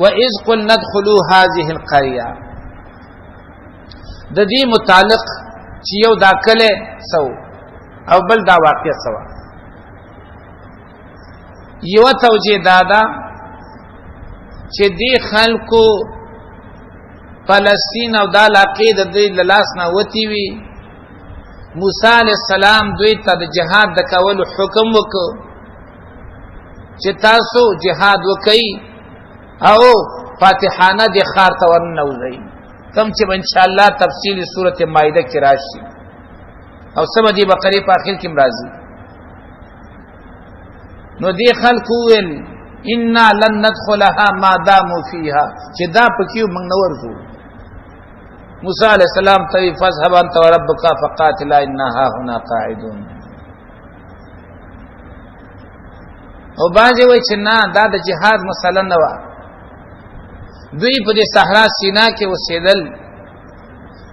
وَإِذْ قُلْنَا ادْخُلُوا هَذِهِ الْقَرْيَةَ، د دې متعلق چې یو دا کله سو او بل دا واقع سوا. یو توجیه دادا چې دې خلکو فلسطین او د علاقې د دې لاس نه وتی وی. موسی علیہ السلام دوی ته د جهاد د کولو حکم وکړ چې تاسو جهاد وکئ او فاتحانه د خار ته ورنوځئ، کوم چې ان شاء الله تفصیل سورته مائده کې راشي او سبا دی بقره په اخر کې راځي. نو دی خلکو ویل انا لن ندخلها ما داموا فيها چې دا پکې موږ نه ورځو. موسی علیہ السلام ته فذهب انت وربك فقاتلا انها هنا قاعدون. او باندې وای چې نه دا د جهاد مسله نه و. دوی په دې صحرا سینا کې اوسېدل،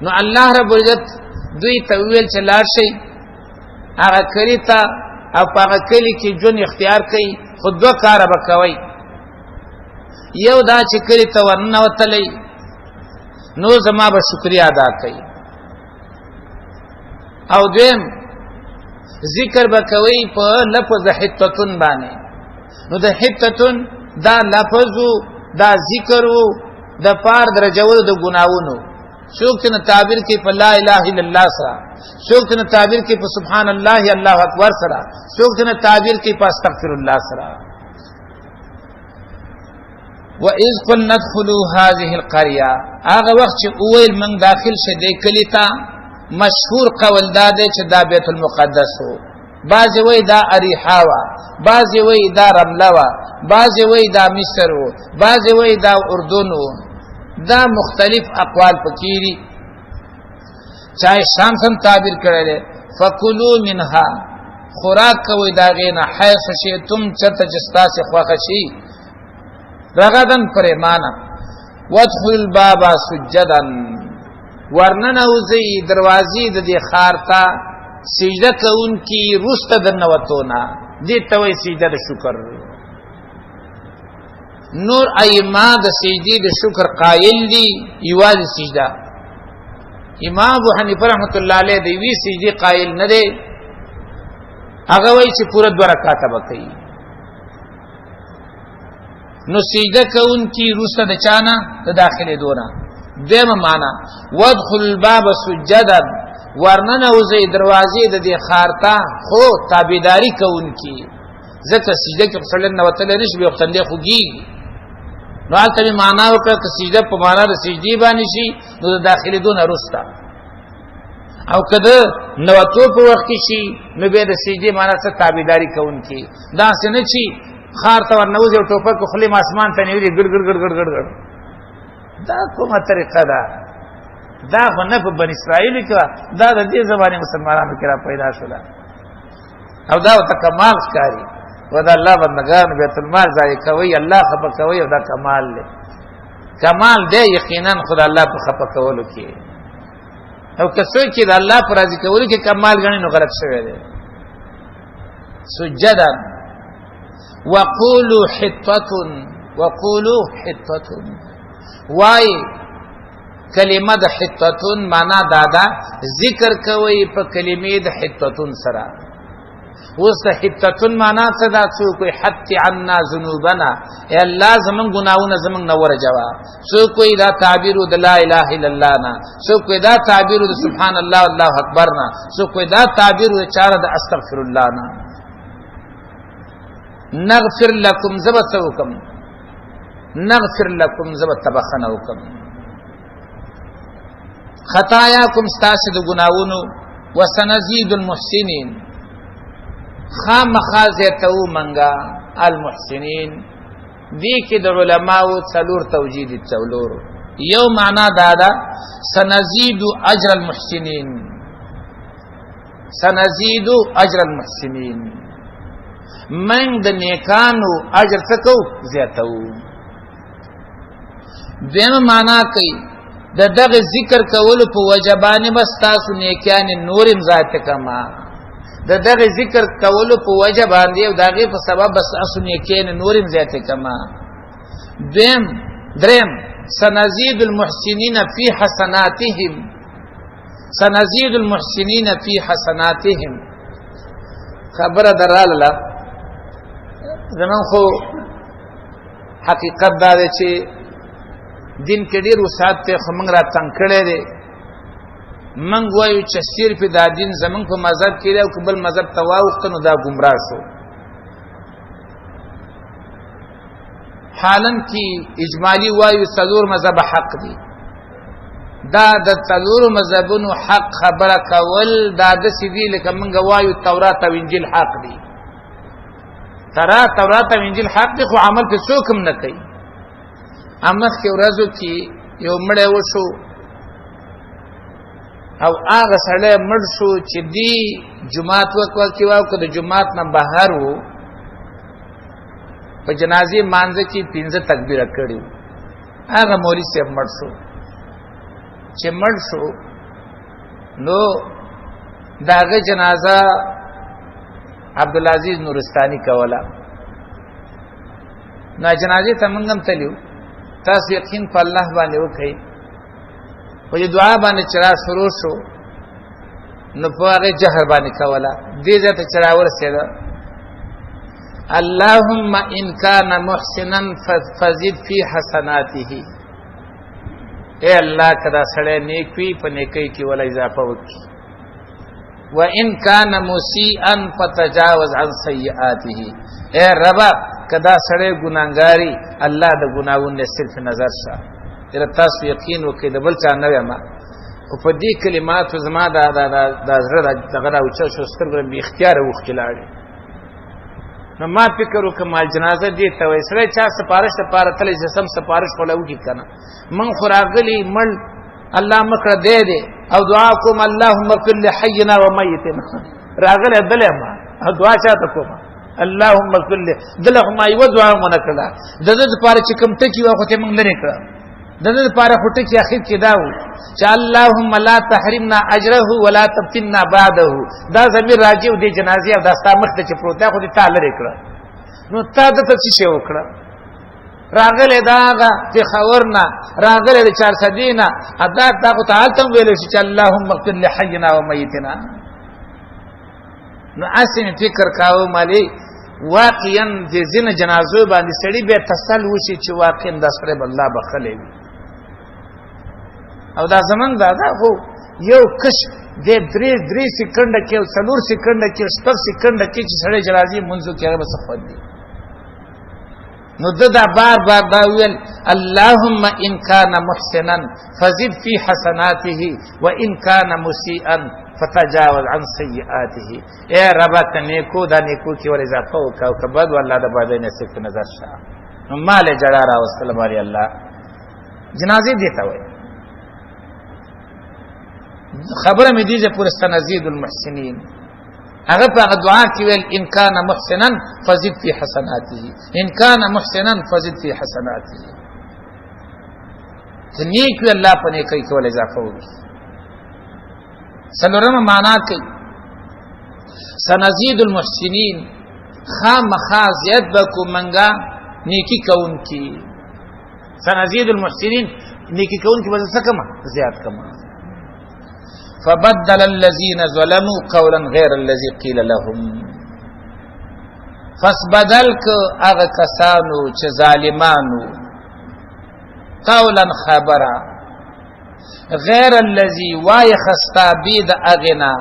نو الله رب العزت دوی ته ویل چې لاړ شئ هغه کلی ته او په هغه کلی کې ژوند اختیار کړئ، خو دوه کاره به کوئ. یو دا چې کلی ته ورننوتلی نو زما به شکریا ادا کوئ، او دویم ذکر به کوئ په لفظ حتتون باندې. نو د حتتون دا لفظو دا ذکرو د پار درجول د ګناوونو. څوک چې تعبیر کوي په لا اله الا الله سره، څوک چې تعبیر کوي په سبحان الله الله اکبر سره، څوک چې تعبیر کوي په استغفر الله سره. واذ قلنا ادخلوا هذه القريه، هغه وخت چې اول من داخل شه دی کلی ته، مشهور قول دا دی چې دا بیت المقدس وو. بعضی وای دا اریحا وا، بعضی وای دا رمله وا، بعضی وای دا مصر وو، بعضی وای دا اردن وو. دا مختلف اقوال پکېری. چای شام سم تعبیر کړل فکلوا منها، خوراک کوي دا غینا حیث شئتم چرته جستا سے خوښ شي، رغدن پریمانه. وادخلوا الباب سجدا، ورننوزی دروازې د دې خار ته سجده کوونکی رسته دنوتونا، دې ته وایي سجده د شکر. نور ائمه د سجدي د شکر قائل دي یوازې سجده. امام ابو حنیفه رحمۃ اللہ علیہ دی وی سجدي قائل نه دی، هغه وایي چې پوره 2 رکعات به کوي. نو سجده کوونکی رسته د چانه د داخله دونه. دیمه معنا وادخل الباب سجدا، ورننوزی دروازې د دې خارته خو تابعداري کوونکی. ځکه سجده کې صلی الله علیه نشي به وختندې خوږي. نو حالت به معنا وکړه چې سجده په معنا د سجدي باندې شي، نو د داخلي دون رستا. او کده نو تو په وخت کې شي نو به د سجدي معنا څخه تابعداري کوونکی. دا څنګه چې خار ته ورنوځي او ټوپک خلی اسمان ته نیولې ګړ ګړ ګړ ګړ ګړ. دا کومه طریقه ده؟ دا خو نه په بنی اسرائیل کې، دا د دې زمانه مسلمانانو کې را پیدا شول. او دا ته کمال ښکاری و دا الله بندگان بیت المال ځای کوي، الله خپه کوي، او دا کمال دی. کمال دی یقینا خدای الله په خپه کولو کې. او کڅو چې د الله پر راضي کولو کې کمال غني نو غلط شوی دی. سجدا وقولوا حطة، وقولوا حطة، وای کلمه د حطتون معنا دادا ذکر کوي په کلمې د حطتون سره. اوس د حطتون معنا څه دا؟ څو کوئی حت عنا ذنوبنا، اے الله زمون ګناونه زمون نه ورجوا. څو کوئی دا تعبیر د لا اله الا الله نه، څو کوئی دا تعبیر د سبحان الله الله اکبر نه، څو کوئی دا تعبیر د چاره د استغفر الله نه. نغفر لكم زبتوکم، نغفر لكم زبتبخنوکم خطاياكم استاسد گناونو، وسنزيد المحسنين خامخازتو منگا المحسنين. دی کې د علماء څلور توجیه دي. څلور یو معنا دادا سنزيد اجر المحسنين، سنزيد اجر المحسنين، من د نیکانو اجر تکو زیاتو. دیم معنا کوي د دغه ذکر کولو په وجبانه بس تاسو نیکان نورم ذات کما، د دغه ذکر کولو په وجبان دی او دغه په سبب بس تاسو نیکان نورم ذات کما. درم سنزيد المحسنين في حسناتهم، سنزيد المحسنين في حسناتهم. خبره دراله زمون خو حقیقت دا دی چې دین کې ډیر وسات ته خمنګ را تنگ کړي دي. منګ وایو چې صرف دا دین زمون په مذهب کې او قبل مذهب تواوخت نو دا گمراه شو. حالن کې اجمالی وایو څلور مذهب حق دي. دا د څلور مذهبونو حق خبره کول دا د سیدی لکه منګ وایو تورات او انجیل حق دي. ترا تورات او انجیل حق دی خو عمل په څوک هم نه کوي. امخ کې ورځو کې یو مړی وشو او هغه سړی مړ شو چې دی جمعات وخت کې واو که د جمعات نه بهر وو په جنازې مانځه کې 15 تکبیره کړي. هغه مولوي صاحب مړ شو. چې مړ شو نو داغه جنازه عبدالعزیز نورستانی کوله. نو جنازې ته موږ هم تلو. تاسو یقین په الله باندې وکړئ. په دعا باندې چرا شروع شو نو په هغه جهر باندې کوله. دې ځای ته چرا ورسېده اللهم ان كان محسنا فزد في حسناته. اے الله کدا سړی نیک وي په نیکی کې ولا اضافه وکړي. وان كان مسيئا فتجاوز عن سيئاته. اے رب کدا سړی ګناګاری الله د ګناوونو صرف نظر شه. تر تاسو یقین وکړئ د بل چا نه یم او په دې کلماتو زما د زړه دغه راوچه شو سترګې به اختیار وښکلاړي. نو ما فکر وکړم مال جنازه دې ته وای سره چا سپارښت لپاره تلې جسم سپارښت کوله وکړي کنه من خراغلی مړ الله مکړه دې او دعا کوم اللهم اغفر لحينا وميتنا راغله دله ما دعا چاته کوم اللهم اغفر دله ما یو دعا مونږ کړه د دې لپاره چې کوم ټکی واخو ته موږ لري کړه د دې لپاره خټه کې اخر کې داو چې اللهم لا تحرمنا اجره ولا تفتنا بعده. دا زمير راځي او د جنازې او د استامخ ته چې پروت خو دې تعالی لري. نو تا د څه شی وکړه راغله داغه چې خورنا راغله د 400 دینا ادا تاسو تعالی ته ویل چې اللهم اغفر لحينا وميتنا. نو اسنه فکر کاوه مالی واقعا د زین جنازو باندې سړی به تسل وشي چې واقعا د سره الله بخلې او دا زمنګ دا خو یو کش د 3 سکند کې او 4 سکند کې 6 سکند کې چې سړی جنازې منځو کې هغه څه خو دی. نو دا بار دا ویل اللهم ان كان محسنا فزد في حسناته وان كان مسيئا فتجاوز عن سيئاته. اے رب ته نیکو دا نیکو کې ور اضافه وکاو کبد والله د باندې نصیب نظر شه. نو مال جړا را وصلی باری الله جنازې دیتا وای خبره مې دیجه پر استنزيد المحسنين. هغه په دعا کې ویل ان كان محسنا فزد في حسناته ان كان محسنا فزد في حسناته. نیک وی الله په نیکۍ کې ول اضافه وکړي. سلورم معنا کوي سنزيد المحسنين خامخا زیات بکو منګه نیکی کون کی. سنزيد المحسنين نیکی کون کی وجه څه کما زیات کما. فبدل الذين ظلموا قولا غير الذي قيل لهم. فسبدلك اغه کسانو چې ظالمانو قولا خبره غیر الذي وای خستا بيد اغنا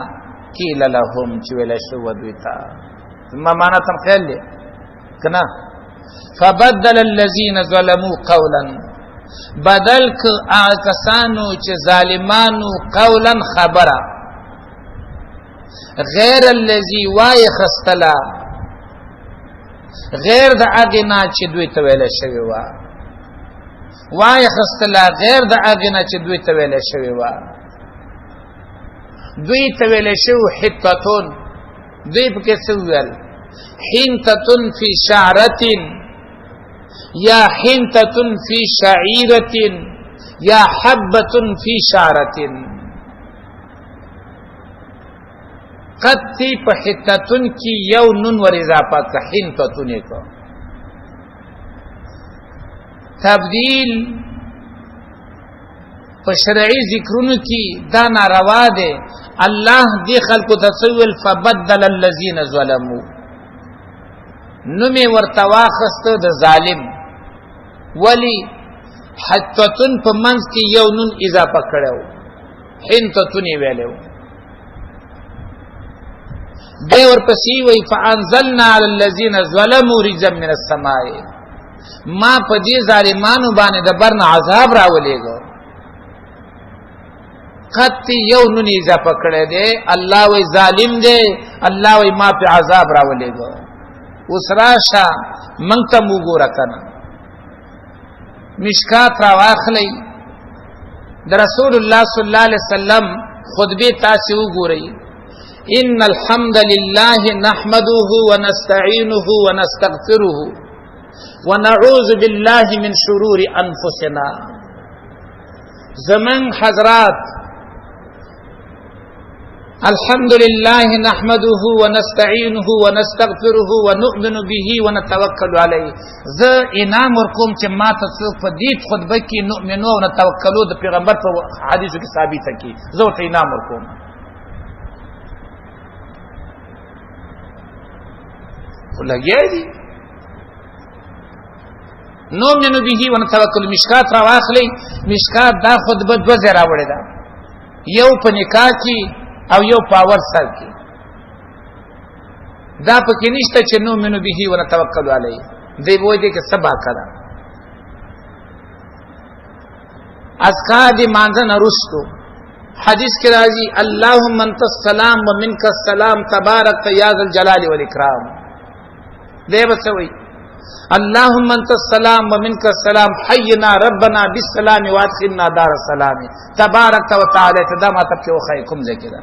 قيل لهم چې ویل شو دویتا. ما معنا تم خیال دی کنه. فبدل الذين ظلموا قولا بدل ک آکسانو چې ظالمانو قولا خبره غیر الذي وای خستلا غیر د اغنا چې دوی ته ویل شوی و. وای خستلا غیر د اغنا چې دوی ته ویل شوی و. دوی ته ویل شو حتتون دوی په کې څه ویل حنتتون فی شعرتن یا حنتتن فی شعیرتن یا حبتن فی شعرتن. قطی په حتتن کی یو نون ور اضافه که حنتتن کو تبدیل په شرعی ذکرونو کی دا ناروا ده. الله دی خلقو تسویل فبدل الذین ظلموا نمی ورتواخست د ظالم ولی حتتن په منځ کې یو نون اضافه کړو حنتتن ویلو. به ورپسې وی فانزلنا علی الذین ظلموا رجزا من السماء. ما په دې ظالمانو باندې د برن عذاب راولېګو. قطی یو نون اضافه کړی دی الله وی ظالم دی الله وی ما په عذاب راولېګو. اوس راشه موږ ته وګوره کنه مشکات را واخلئ د رسول الله صلی الله علیه وسلم خطبه تاسو وګورئ ان الحمد لله نحمده ونستعينه ونستغفره ونعوذ بالله من شرور انفسنا زمن حضرات الحمد لله نحمده ونستعينه ونستغفره ونؤمن به ونتوكل عليه ز انعام ورکوم چې ما ته څوک په دې خطبه کې نؤمنو او نتوکلو د پیغمبر په حدیثو کې ثابت کی زه ته انعام ورکوم ولګیږي نؤمن به ونتوکل مشکات را واخلي مشکات دا خطبه دو ځای راوړې ده یو په نکاح کې او یو پاور سر کی دا پکې نشته چې نو منو به ونتوکل علی دی وای دي کې سبا کړه اذکار دی مانځه نرستو حدیث کې راځي اللهم انت السلام ومنك السلام تبارك يا ذا الجلال والاکرام دی بسوي اللهم انت السلام ومنك السلام حينا ربنا بالسلام وادخلنا دار السلام تبارك وتعالى تدام تبكي وخيكم ذکر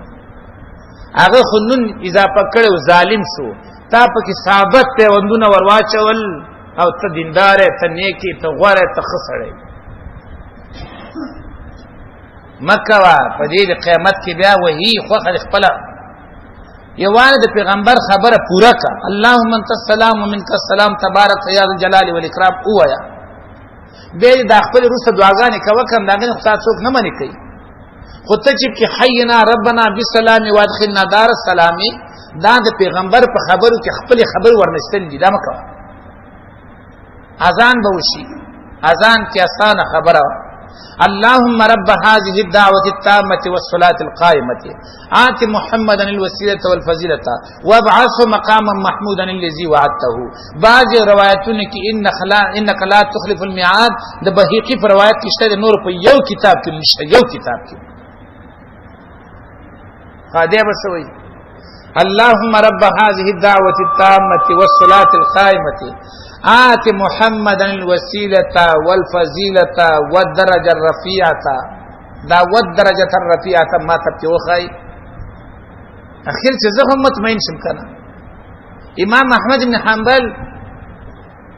هغه خنن اضافه کړو ظالم سو تا پکې ثابت ته وندونه ورواچول او ته دیندار ته نیکی ته غوړه ته خسړې مکه وا په دې قیامت کې بیا وਹੀ خو خپل یوانه د پیغمبر خبره پورا کا اللهم انت السلام ومنك السلام تبارك يا ذا الجلال والاكرام اوایا به د خپل روسه دعاګانې کوه کوم داګه خدای څوک نه منې کوي خو ته چې کې حینا ربنا بالسلام وادخلنا دار السلام دا د پیغمبر په خبرو کې خپل خبر ورنستل دي دا مکه اذان به وشي اذان کې اسانه خبره اللهم رب هذه الدعوة التامة والصلاة القائمة آت محمدا الوسيلة والفضيلة وابعثه مقاما محمودا الذي وعدته بعض روایتونه کې انك لا تخلف الميعاد د بهقي پر روایت کې شته نور په یو کتاب کې نشته یو کتاب کې قاعده بسوي اللهم رب هذه الدعوة التامة والصلاة القائمة آت محمدا الوسيلة والفضيلة والدرجة الرفيعة دا والدرجة الرفيعة ما تبكي وخي اخير چې زه هم مطمئن شم کنه امام احمد بن حنبل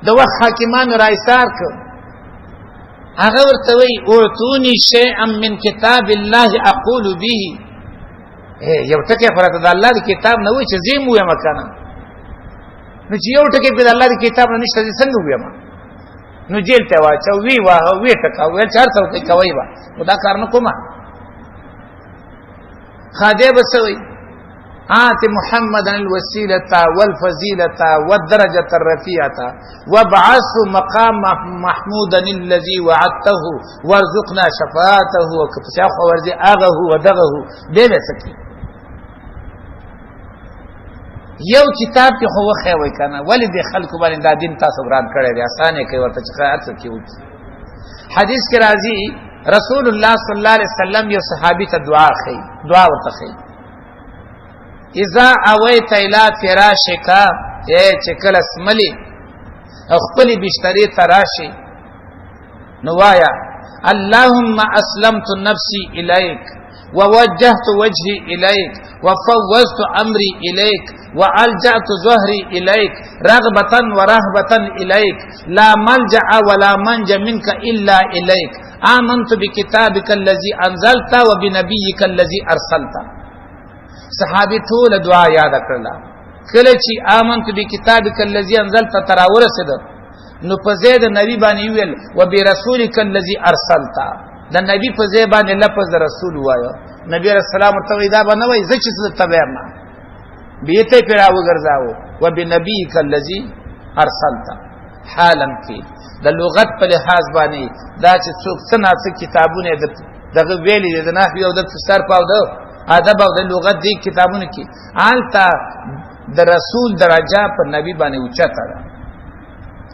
د وخت حاکمانو رایسار ک هغه ورته وی اعطوني شيئا من كتاب الله اقول به یو ټکی فرته د الله دی کتاب نه وای چې زیم وې مکنه نو چې یو ټکی په الله دی کتاب نه نشته څنګه وې ما نو جیل ته واچو وی واه وی ټکا ویل 400 کوي کوي وا خدا کار نه کومه خاده بسوي آت محمدا الوسيلة والفضيلة والدرجة الرفيعة وابعثه مقام محمودا الذي وعدته وارزقنا شفاعته وكفشاخ ورزي آغه ودغه دې سکی یو کتاب کې خو وخه وای کنه ولی د خلکو باندې دا دین تاسو ګران کړی دی اسانه کوي ورته چې ارڅ کیو حدیث کې راځي رسول الله صلی الله علیه وسلم یو صحابي ته دعا ورته کوي اذا اویت الى فراشک اے چکل اسملی خپل بستری تراشی نوایا اللهم اسلمت نفسي اليك ووجهت وجهي اليك وفوضت امري اليك والجأت ظهري اليك رغبة ورهبة اليك لا ملجأ ولا منجا منك الا اليك آمنت بكتابك الذي انزلت وبنبيك الذي ارسلت صحابي ټول دعا یاد کړل کله چې آمنت بکتابک الذی انزلت تراور سید نو په زید نبی باندې ویل و برسولک الذی ارسلت د نبی په زید باندې لفظ رسول وایو نبی رسول الله ته دا باندې وای زچ څه تبعنا بیته پیرا وګرځاو و بنبیک الذی ارسلت حالا کې د لغت په لحاظ باندې دا چې څوک څنګه کتابونه دغه ویلي د نحوی او د تفسیر پاو ده ادب او د لغت دی کتابونه کې آلتا د رسول درجه په نبی باندې اوچته ده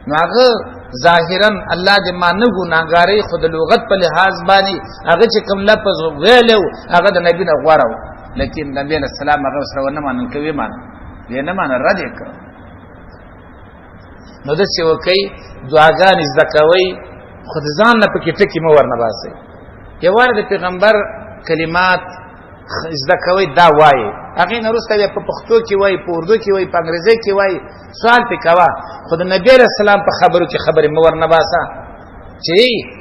نو هغه ظاهرا الله دې مانه ګناګاری خود لغت په لحاظ باندې هغه چې کوم لفظ ویلو هغه د نبی نه غوړاو لیکن نبی علیہ السلام هغه سره نه مانن کوي مان یې نه مان رد کړ نو داسې وکئ دعاګانې زده کوئ خو د ځان نه پکې ټکي مه ورنه باسئ یوواره د پیغمبر کلمات زده کوئ دا وایي هغې نه وروسته بیا په پښتو کې وایي په اردو کې وایي په انګریزۍ کې وایي سوال پې کوه خو د نبي علیه السلام په خبرو کې خبرې مه ورنه باسه چې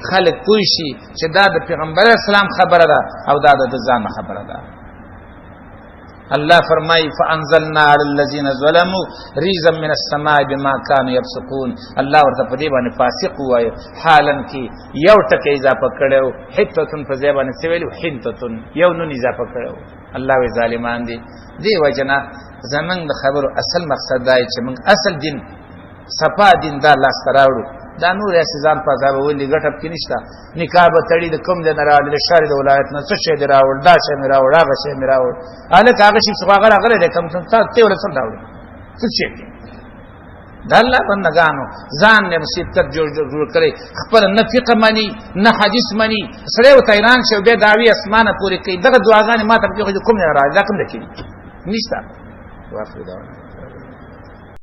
خلک پوه شي چې دا د پیغمبر علیه السلام خبره ده او دا د ځان خبره ده الله فرمای فانزلنا على الذين ظلموا ريزا من السماء بما كانوا يفسقون الله ورته په دې باندې فاسق وایي حالن کې یو ټکی اضافه کړو حتتن په ځای باندې سویلو حنتتن یو نون اضافه کړو الله وی ظالمان دي دی وجنا زمنګ د خبرو اصل مقصد دی چې موږ اصل دین صفا دین دا لاس تراوړو دا نور اساسان په ځای ولې ګټب کې نشته نکاح به تړي د کوم د راوړل د شهر د ولایت نه څه شي دی راوړل دا شي می راوړل هغه شي می راوړل الک هغه شي څو هغه راغله د کوم څه ته ورسره راوړل څه شي د الله بندگانو ځان نه مصیبت جوړ کړي خپل نه فقه مانی نه حدیث مانی سره او تیران شو به داوی اسمانه پوری کوي دغه دعاګانې ما ته کوم نه راځي دا کوم دکی نشته واخر دا